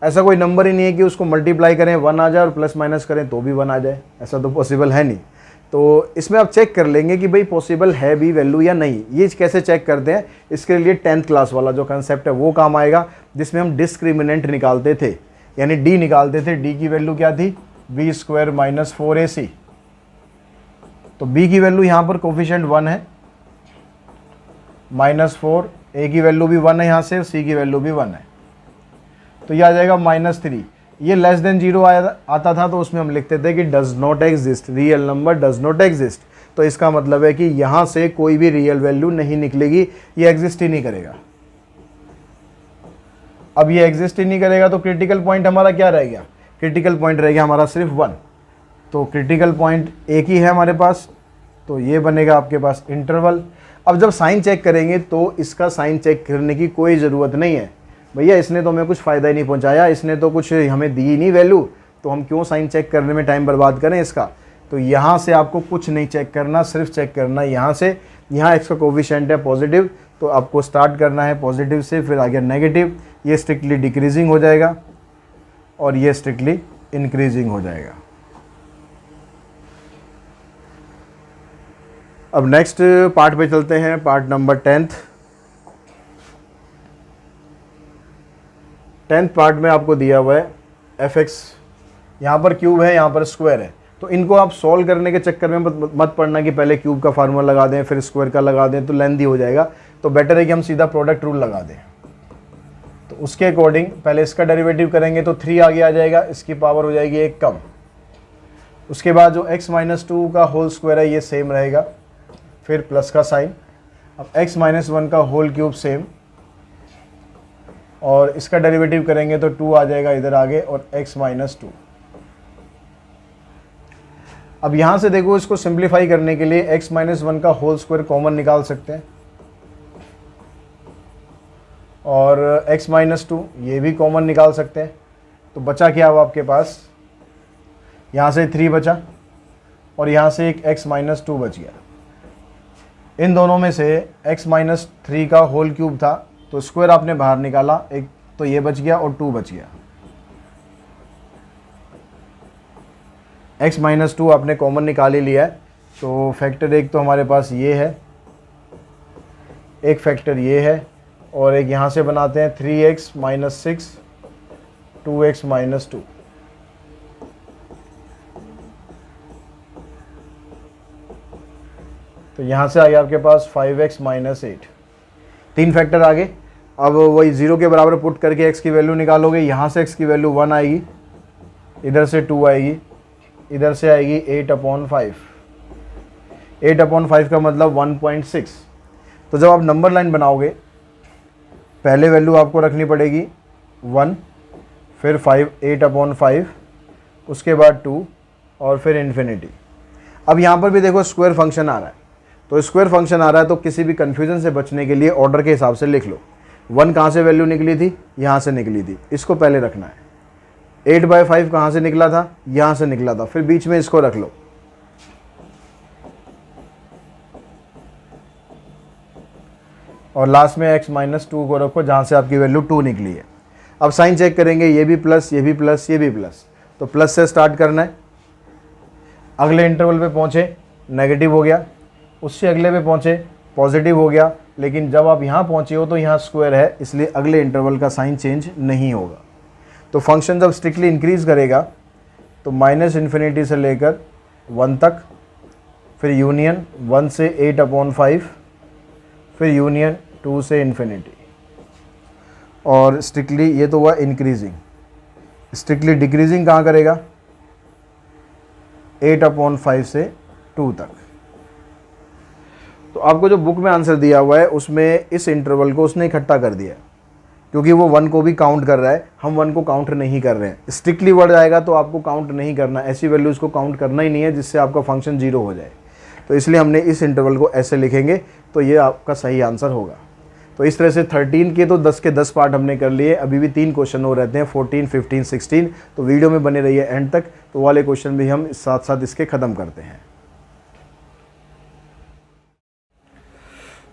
ऐसा कोई नंबर ही नहीं है कि उसको मल्टीप्लाई करें 1 आ जाए और प्लस माइनस करें तो भी 1 आ जाए, ऐसा तो पॉसिबल है नहीं। तो इसमें आप चेक कर लेंगे कि भाई पॉसिबल है भी वैल्यू या नहीं। ये कैसे चेक करते हैं, इसके लिए 10th क्लास वाला जो कंसेप्ट है वो काम आएगा, जिसमें हम डिस्क्रिमिनेंट निकालते थे, यानी डी निकालते थे। डी की वैल्यू क्या थी, b² - 4ac। तो b की वैल्यू यहाँ पर कोफिशिएंट 1 है, -4, a की वैल्यू भी 1 है यहाँ से, c की वैल्यू भी 1 है। तो ये आ जाएगा -3। ये लेस देन 0 आता था तो उसमें हम लिखते थे कि does not exist, real number does not exist. तो इसका मतलब है कि यहाँ से कोई भी रियल वैल्यू नहीं निकलेगी, ये एग्जिस्ट ही नहीं करेगा। अब ये एग्जिस्ट ही नहीं करेगा तो क्रिटिकल पॉइंट हमारा क्या रह गया, क्रिटिकल पॉइंट रह गया हमारा सिर्फ 1। तो क्रिटिकल पॉइंट एक ही है हमारे पास, तो ये बनेगा आपके पास इंटरवल। अब जब साइन चेक करेंगे तो इसका साइन चेक करने की कोई ज़रूरत नहीं है। भैया इसने तो हमें कुछ फ़ायदा ही नहीं पहुंचाया, इसने तो कुछ हमें दी ही नहीं वैल्यू, तो हम क्यों साइन चेक करने में टाइम बर्बाद करें इसका। तो यहाँ से आपको कुछ नहीं चेक करना, सिर्फ चेक करना यहाँ से। यहाँ x का कोफिशिएंट है पॉजिटिव, तो आपको स्टार्ट करना है पॉजिटिव से, फिर आगे नेगेटिव। ये स्ट्रिक्टली डिक्रीजिंग हो जाएगा और ये स्ट्रिक्टली इंक्रीजिंग हो जाएगा। अब नेक्स्ट पार्ट पे चलते हैं, पार्ट नंबर 10th पार्ट में आपको दिया हुआ है fx, यहाँ पर क्यूब है, यहाँ पर स्क्वायर है। तो इनको आप सॉल्व करने के चक्कर में मत पड़ना कि पहले क्यूब का फार्मूला लगा दें फिर स्क्वायर का लगा दें, तो लेंथी हो जाएगा। तो बेटर है कि हम सीधा प्रोडक्ट रूल लगा दें। तो उसके अकॉर्डिंग पहले इसका डेरिवेटिव करेंगे तो 3 आगे आ जाएगा, इसकी पावर हो जाएगी 1 कम। उसके बाद जो x माइनस 2 का होल स्क्वायर है ये सेम रहेगा, फिर प्लस का साइन। अब x माइनस 1 का होल क्यूब सेम, और इसका डेरिवेटिव करेंगे तो 2 आ जाएगा इधर आगे, और x माइनस 2। अब यहाँ से देखो, इसको सिंप्लीफाई करने के लिए x माइनस 1 का होल स्क्वायर कॉमन निकाल सकते हैं, और x माइनस 2 ये भी कॉमन निकाल सकते हैं। तो बचा क्या अब आपके पास, यहाँ से 3 बचा, और यहाँ से एक x माइनस 2 बच गया। इन दोनों में से x माइनस 3 का होल क्यूब था, तो स्क्वायर आपने बाहर निकाला, एक तो ये बच गया और 2 बच गया। x माइनस 2 आपने कॉमन निकाल ही लिया है, तो फैक्टर एक तो हमारे पास ये है, एक फैक्टर ये है, और एक यहाँ से बनाते हैं 3x माइनस 6 2x माइनस 2। तो यहाँ से आ गया आपके पास 5x माइनस 8। 3 फैक्टर आगे। अब वही 0 के बराबर पुट करके x की वैल्यू निकालोगे। यहाँ से x की वैल्यू 1 आएगी, इधर से 2 आएगी, इधर से आएगी 8/5। 8/5 का मतलब 1.6। तो जब आप नंबर लाइन बनाओगे, पहले वैल्यू आपको रखनी पड़ेगी 1, फिर 8/5, उसके बाद 2, और फिर इन्फिनिटी। अब यहाँ पर भी देखो स्क्वायर फंक्शन आ रहा है, तो स्क्वायर फंक्शन आ रहा है तो किसी भी कन्फ्यूजन से बचने के लिए ऑर्डर के हिसाब से लिख लो। 1 कहाँ से वैल्यू निकली थी, यहाँ से निकली थी, इसको पहले रखना है। 8/5 कहाँ से निकला था, यहाँ से निकला था, फिर बीच में इसको रख लो। और लास्ट में x माइनस 2 को रखो, जहाँ से आपकी वैल्यू 2 निकली है। अब साइन चेक करेंगे, ये भी प्लस, ये भी प्लस, ये भी प्लस, तो प्लस से स्टार्ट करना है। अगले इंटरवल पे पहुँचे नेगेटिव हो गया, उससे अगले पे पहुँचे पॉजिटिव हो गया, लेकिन जब आप यहाँ पहुँचे हो तो यहाँ स्क्वायर है, इसलिए अगले इंटरवल का साइन चेंज नहीं होगा। तो फंक्शन जब स्ट्रिक्टली इंक्रीज करेगा तो माइनस इन्फिनिटी से लेकर 1 तक, फिर यूनियन 1 से 8/5, फिर यूनियन 2 से इन्फिनिटी, और स्ट्रिक्टली ये तो हुआ इंक्रीजिंग। स्ट्रिक्टली डिक्रीजिंग कहाँ करेगा, 8/5 से 2 तक। तो आपको जो बुक में आंसर दिया हुआ है उसमें इस इंटरवल को उसने इकट्ठा कर दिया है, क्योंकि वो 1 को भी काउंट कर रहा है, हम 1 को काउंट नहीं कर रहे हैं। स्ट्रिक्टली वर्ड आएगा तो आपको काउंट नहीं करना, ऐसी वैल्यूज़ को काउंट करना ही नहीं है जिससे आपका फंक्शन 0 हो जाए। तो इसलिए हमने इस इंटरवल को ऐसे लिखेंगे, तो ये आपका सही आंसर होगा। तो इस तरह से 13 के तो 10 के 10 पार्ट हमने कर लिए। अभी भी 3 क्वेश्चन हो रहते हैं, 14, 15, 16। तो वीडियो में बने रहिए एंड तक, तो वाले क्वेश्चन भी हम साथ साथ इसके ख़त्म करते हैं।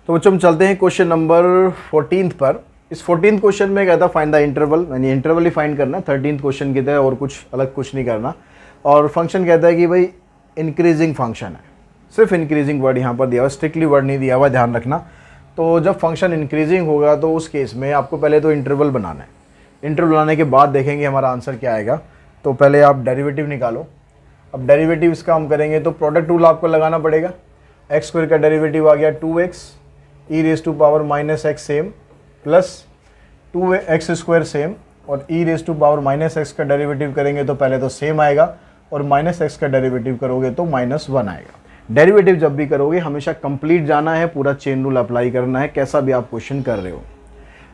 तो बच्चों हम चलते हैं क्वेश्चन नंबर 14 पर। इस 14th क्वेश्चन में कहता फाइंड द इंटरवल, यानी इंटरवल ही फाइंड करना है 13th क्वेश्चन की तरह, और कुछ अलग कुछ नहीं करना। और फंक्शन कहता है कि भाई इंक्रीजिंग फंक्शन है, सिर्फ इंक्रीजिंग वर्ड यहाँ पर दिया हुआ, स्ट्रिक्टली वर्ड नहीं दिया हुआ, ध्यान रखना। तो जब फंक्शन इंक्रीजिंग होगा तो उस केस में आपको पहले तो इंटरवल बनाना है। इंटरवल बनाने के बाद देखेंगे हमारा आंसर क्या आएगा। तो पहले आप डेरिवेटिव निकालो। अब डेरिवेटिव इसका हम करेंगे तो प्रोडक्ट रूल आपको लगाना पड़ेगा। एक्स स्क्वायर का डेरिवेटिव आ गया 2x E raise to power minus x same, plus 2x square same, और E raise to power minus x का डेरिवेटिव करेंगे तो पहले तो सेम आएगा, और माइनस एक्स का डेरिवेटिव करोगे तो -1 आएगा। डेरिवेटिव जब भी करोगे हमेशा कंप्लीट जाना है, पूरा चेन रूल अप्लाई करना है, कैसा भी आप क्वेश्चन कर रहे हो।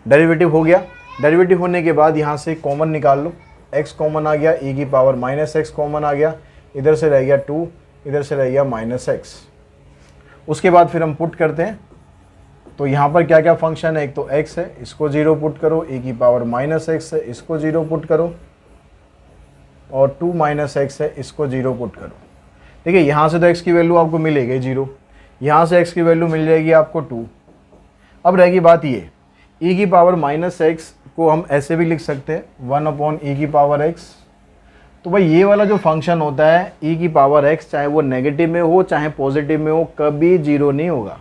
डेरिवेटिव हो गया। डेरिवेटिव होने के बाद यहाँ से कॉमन निकाल लो। x कॉमन आ गया, e की पावर -x कॉमन आ गया, इधर से रह गया 2, इधर से रह गया -x। उसके बाद फिर हम पुट करते हैं। तो यहाँ पर क्या क्या फंक्शन है, एक तो x है, इसको 0 पुट करो, e की पावर -x है, इसको 0 पुट करो, और 2 x है, इसको 0 पुट करो। ठीक है, यहाँ से तो x की वैल्यू आपको मिलेगी 0, यहाँ से x की वैल्यू मिल जाएगी आपको 2। अब रहेगी बात ये, e की पावर -x को हम ऐसे भी लिख सकते हैं 1/e की पावर x। तो भाई ये वाला जो फंक्शन होता है e की पावर x, चाहे वो नेगेटिव में हो चाहे पॉजिटिव में हो, कभी 0 नहीं होगा,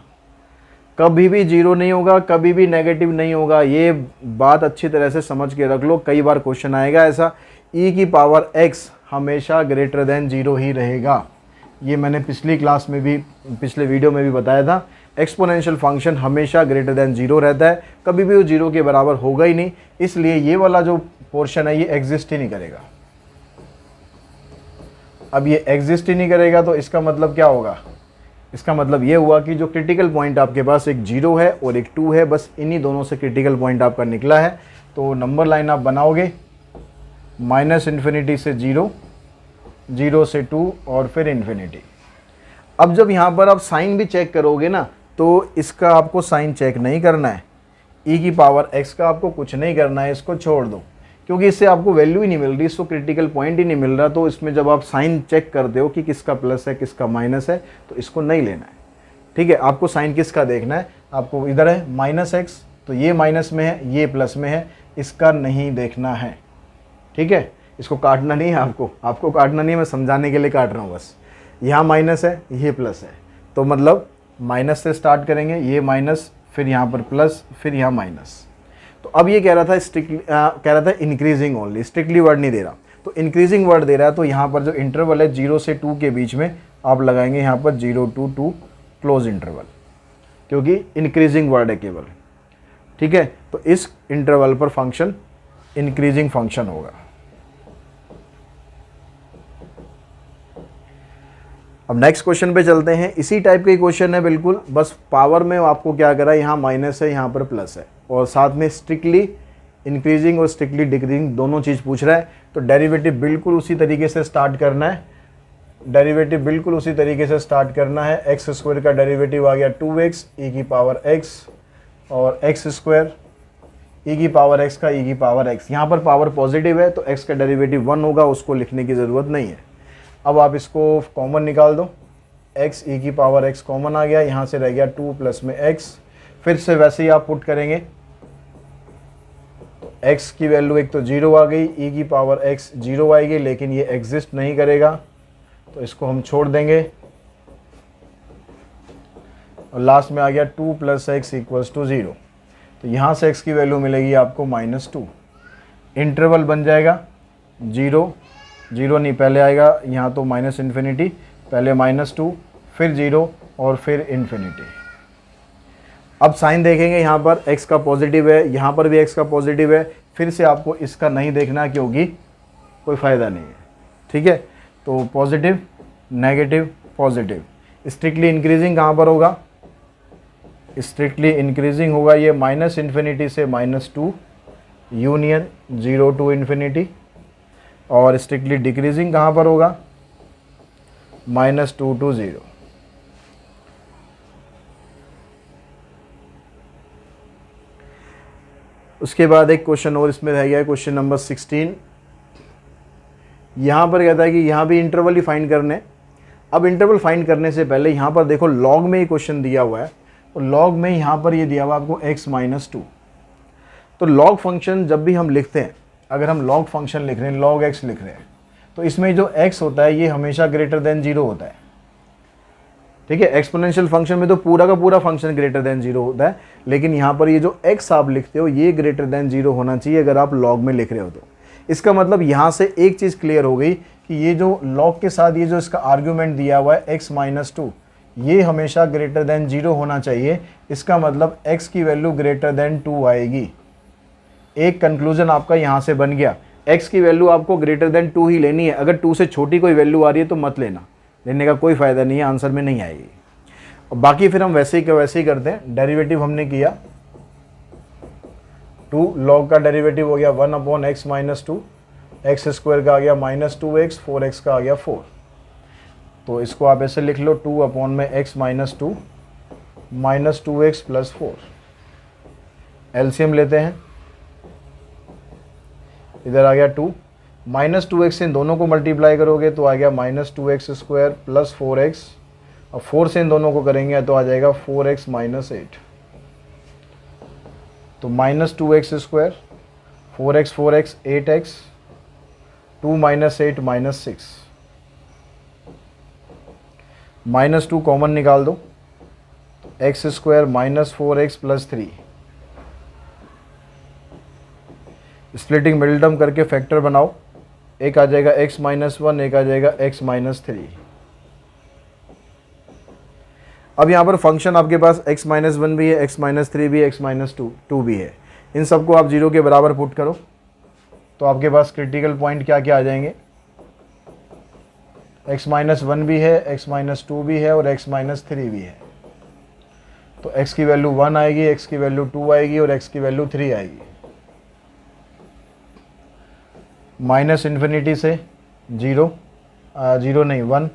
कभी भी 0 नहीं होगा, कभी भी नेगेटिव नहीं होगा। ये बात अच्छी तरह से समझ के रख लो, कई बार क्वेश्चन आएगा ऐसा। e की पावर x हमेशा ग्रेटर देन 0 ही रहेगा। ये मैंने पिछली क्लास में भी, पिछले वीडियो में भी बताया था। एक्सपोनेंशियल फंक्शन हमेशा ग्रेटर देन 0 रहता है, कभी भी वो 0 के बराबर होगा ही नहीं, इसलिए ये वाला जो पोर्शन है ये एग्जिस्ट ही नहीं करेगा। अब ये एग्जिस्ट ही नहीं करेगा तो इसका मतलब क्या होगा, इसका मतलब ये हुआ कि जो क्रिटिकल पॉइंट आपके पास एक 0 है और एक 2 है, बस इन्हीं दोनों से क्रिटिकल पॉइंट आपका निकला है। तो नंबर लाइन आप बनाओगे -∞ से 0, 0 से 2 और फिर इन्फिनिटी। अब जब यहाँ पर आप साइन भी चेक करोगे ना, तो इसका आपको साइन चेक नहीं करना है, e⁻x का आपको कुछ नहीं करना है, इसको छोड़ दो, क्योंकि इससे आपको वैल्यू ही नहीं मिल रही, इसको क्रिटिकल पॉइंट ही नहीं मिल रहा। तो इसमें जब आप साइन चेक करते हो कि किसका प्लस है किसका माइनस है, तो इसको नहीं लेना है, ठीक है। आपको साइन किसका देखना है, आपको इधर है -x, तो ये माइनस में है ये प्लस में है, इसका नहीं देखना है, ठीक है। इसको काटना नहीं है, आपको काटना नहीं है, मैं समझाने के लिए काट रहा हूँ बस। यहाँ माइनस है ये प्लस है, तो मतलब माइनस से स्टार्ट करेंगे, ये माइनस फिर यहाँ पर प्लस फिर यहाँ माइनस। तो अब ये कह रहा था स्ट्रिक्टली कह रहा था इंक्रीजिंग ओनली, स्ट्रिक्टली वर्ड नहीं दे रहा, तो इंक्रीजिंग वर्ड दे रहा है। तो यहाँ पर जो इंटरवल है 0 से 2 के बीच में आप लगाएंगे यहाँ पर 0 to 2 क्लोज इंटरवल, क्योंकि इंक्रीजिंग वर्ड है केवल, ठीक है। तो इस इंटरवल पर फंक्शन इंक्रीजिंग फंक्शन होगा। अब नेक्स्ट क्वेश्चन पे चलते हैं, इसी टाइप के क्वेश्चन है बिल्कुल, बस पावर में आपको क्या करा है, यहाँ माइनस है यहाँ पर प्लस है, और साथ में स्ट्रिक्टली इंक्रीजिंग और स्ट्रिक्टली डिक्रीजिंग दोनों चीज़ पूछ रहा है। तो डेरिवेटिव बिल्कुल उसी तरीके से स्टार्ट करना है, डेरिवेटिव बिल्कुल उसी तरीके से स्टार्ट करना है। x² का डेरिवेटिव आ गया 2x e⁻x, और x² e⁻x का e⁻x, यहाँ पर पावर पॉजिटिव है तो x का डेरिवेटिव 1 होगा, उसको लिखने की ज़रूरत नहीं है। अब आप इसको कॉमन निकाल दो, x e⁻x कॉमन आ गया, यहाँ से रह गया 2 प्लस में x, फिर से वैसे ही आप पुट करेंगे, तो x की वैल्यू एक तो 0 आ गई, e⁻x 0 आएगी, लेकिन ये एग्जिस्ट नहीं करेगा, तो इसको हम छोड़ देंगे, और लास्ट में आ गया 2 + x = 0। तो यहाँ से x की वैल्यू मिलेगी आपको -2, इंटरवल बन जाएगा 0 नहीं, पहले आएगा यहाँ तो -∞, पहले -2 फिर 0 और फिर इन्फिनिटी। अब साइन देखेंगे, यहाँ पर x का पॉजिटिव है, यहाँ पर भी x का पॉजिटिव है, फिर से आपको इसका नहीं देखना क्योंकि कोई फ़ायदा नहीं है, ठीक है। तो positive negative positive, strictly increasing कहाँ पर होगा, स्ट्रिक्टली इंक्रीजिंग होगा ये -∞ से -2 यूनियन 0 to इन्फिनिटी, और स्ट्रिक्टली डिक्रीजिंग कहाँ पर होगा, -2 to 0। उसके बाद एक क्वेश्चन और इसमें रह गया, क्वेश्चन नंबर 16। यहाँ पर कहता है कि यहाँ भी इंटरवल ही फाइंड करने। अब इंटरवल फाइंड करने से पहले यहाँ पर देखो लॉग में ही क्वेश्चन दिया हुआ है, और लॉग में यहाँ पर ये दिया हुआ आपको x - 2। तो लॉग फंक्शन जब भी हम लिखते हैं, अगर हम लॉग फंक्शन लिख रहे हैं, log x लिख रहे हैं, तो इसमें जो x होता है ये हमेशा ग्रेटर देन 0 होता है, ठीक है। एक्सपोनेंशियल फंक्शन में तो पूरा का पूरा फंक्शन ग्रेटर देन 0 होता है, लेकिन यहाँ पर ये जो x आप लिखते हो ये ग्रेटर देन 0 होना चाहिए अगर आप log में लिख रहे हो। तो इसका मतलब यहाँ से एक चीज़ क्लियर हो गई कि ये जो log के साथ ये जो इसका आर्ग्यूमेंट दिया हुआ है x - 2, ये हमेशा ग्रेटर देन 0 होना चाहिए। इसका मतलब x की वैल्यू ग्रेटर देन 2 आएगी। एक कंक्लूजन आपका यहाँ से बन गया, x की वैल्यू आपको ग्रेटर देन 2 ही लेनी है। अगर 2 से छोटी कोई वैल्यू आ रही है तो मत लेना, लेने का कोई फ़ायदा नहीं है, आंसर में नहीं आएगी। और बाकी फिर हम वैसे ही करते हैं। डेरिवेटिव हमने किया 2, log का डेरिवेटिव हो गया 1/x - 2, x² का आ गया -2x, 4x का आ गया 4। तो इसको आप ऐसे लिख लो 2/x - 2 -2x + 4। एलसीएम लेते हैं, इधर आ गया 2, -2x से इन दोनों को मल्टीप्लाई करोगे तो आ गया -2x² + 4x, और 4 से इन दोनों को करेंगे तो आ जाएगा 4x - 8। तो -2x², 4x 8x, 2 - 8 -6, -2 कॉमन निकाल दो, x² -4x + 3, splitting middle term करके फैक्टर बनाओ, एक आ जाएगा x - 1, एक आ जाएगा x - 3। अब यहाँ पर फंक्शन आपके पास x-1 भी है, x-3 भी है, x-2 भी है। इन सबको आप 0 के बराबर पुट करो तो आपके पास क्रिटिकल पॉइंट क्या क्या आ जाएंगे, x-1 भी है, x-2 भी है और x-3 भी है। तो x की वैल्यू 1 आएगी, x की वैल्यू 2 आएगी और x की वैल्यू 3 आएगी। माइनस इन्फिनिटी से 0 नहीं 1,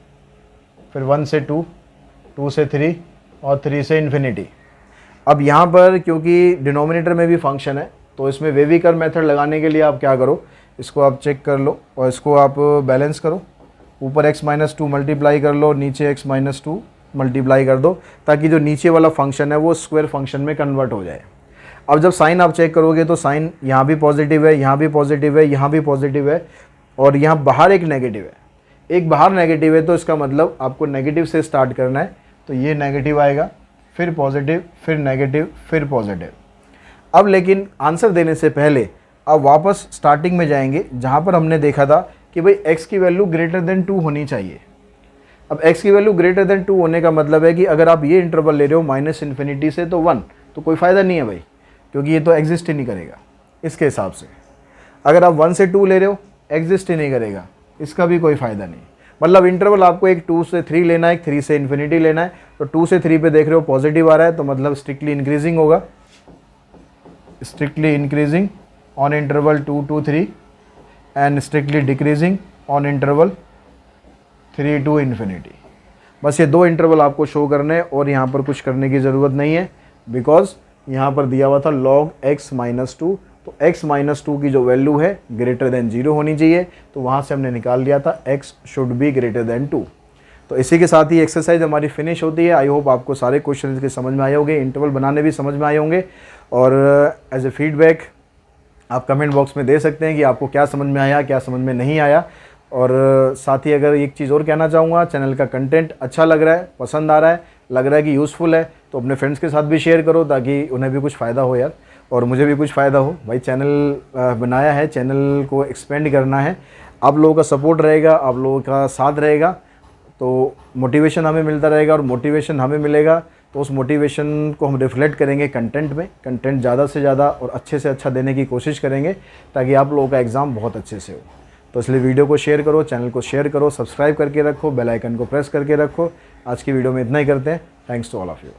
फिर 1 से 2, 2 से 3 और 3 से इन्फिनिटी। अब यहाँ पर क्योंकि डिनोमिनेटर में भी फंक्शन है तो इसमें वेविकर मेथड लगाने के लिए आप क्या करो, इसको आप चेक कर लो और इसको आप बैलेंस करो। ऊपर x-2 मल्टीप्लाई कर लो, नीचे x-2 मल्टीप्लाई कर दो, ताकि जो नीचे वाला फंक्शन है वो स्क्वायर फंक्शन में कन्वर्ट हो जाए। अब जब साइन आप चेक करोगे तो साइन यहाँ भी पॉजिटिव है, यहाँ भी पॉजिटिव है, यहाँ भी पॉजिटिव है और यहाँ बाहर एक नेगेटिव है। एक बाहर नेगेटिव है तो इसका मतलब आपको नेगेटिव से स्टार्ट करना है। तो ये नेगेटिव आएगा, फिर पॉजिटिव, फिर नेगेटिव, फिर पॉजिटिव। अब लेकिन आंसर देने से पहले आप वापस स्टार्टिंग में जाएंगे जहाँ पर हमने देखा था कि भाई x की वैल्यू ग्रेटर देन 2 होनी चाहिए। अब x की वैल्यू ग्रेटर देन 2 होने का मतलब है कि अगर आप ये इंटरवल ले रहे हो माइनस इन्फिनिटी से तो 1, तो कोई फ़ायदा नहीं है भाई, क्योंकि ये तो एग्जिस्ट ही नहीं करेगा इसके हिसाब से। अगर आप 1 से 2 ले रहे हो एग्जिस्ट ही नहीं करेगा, इसका भी कोई फ़ायदा नहीं। मतलब इंटरवल आपको एक 2 से 3 लेना है, एक 3 से इन्फिनिटी लेना है। तो 2 से 3 पे देख रहे हो पॉजिटिव आ रहा है तो मतलब स्ट्रिक्टली इंक्रीजिंग होगा, strictly increasing on interval 2 to 3 and strictly decreasing on interval 3 to infinity. बस ये 2 इंटरवल आपको शो करने हैं और यहाँ पर कुछ करने की ज़रूरत नहीं है, बिकॉज यहाँ पर दिया हुआ था log x-2, तो x-2 की जो वैल्यू है ग्रेटर देन 0 होनी चाहिए। तो वहाँ से हमने निकाल लिया था x should be greater than 2। तो इसी के साथ ही एक्सरसाइज हमारी फिनिश होती है। आई होप आपको सारे क्वेश्चन के समझ में आए होंगे, इंटरवल बनाने भी समझ में आए होंगे। और एज ए फीडबैक आप कमेंट बॉक्स में दे सकते हैं कि आपको क्या समझ में आया, क्या समझ में नहीं आया। और साथ ही अगर एक चीज़ और कहना चाहूँगा, चैनल का कंटेंट अच्छा लग रहा है, पसंद आ रहा है, लग रहा है कि यूज़फुल है, तो अपने फ्रेंड्स के साथ भी शेयर करो ताकि उन्हें भी कुछ फ़ायदा हो यार, और मुझे भी कुछ फ़ायदा हो। भाई चैनल बनाया है, चैनल को एक्सपेंड करना है। आप लोगों का सपोर्ट रहेगा, आप लोगों का साथ रहेगा तो मोटिवेशन हमें मिलता रहेगा, और मोटिवेशन हमें मिलेगा तो उस मोटिवेशन को हम रिफ्लेक्ट करेंगे कंटेंट में। कंटेंट ज़्यादा से ज़्यादा और अच्छे से अच्छा देने की कोशिश करेंगे ताकि आप लोगों का एग्ज़ाम बहुत अच्छे से हो। तो इसलिए वीडियो को शेयर करो, चैनल को शेयर करो, सब्सक्राइब करके रखो, बेल आइकन को प्रेस करके रखो। आज की वीडियो में इतना ही करते हैं। Thanks to all of you.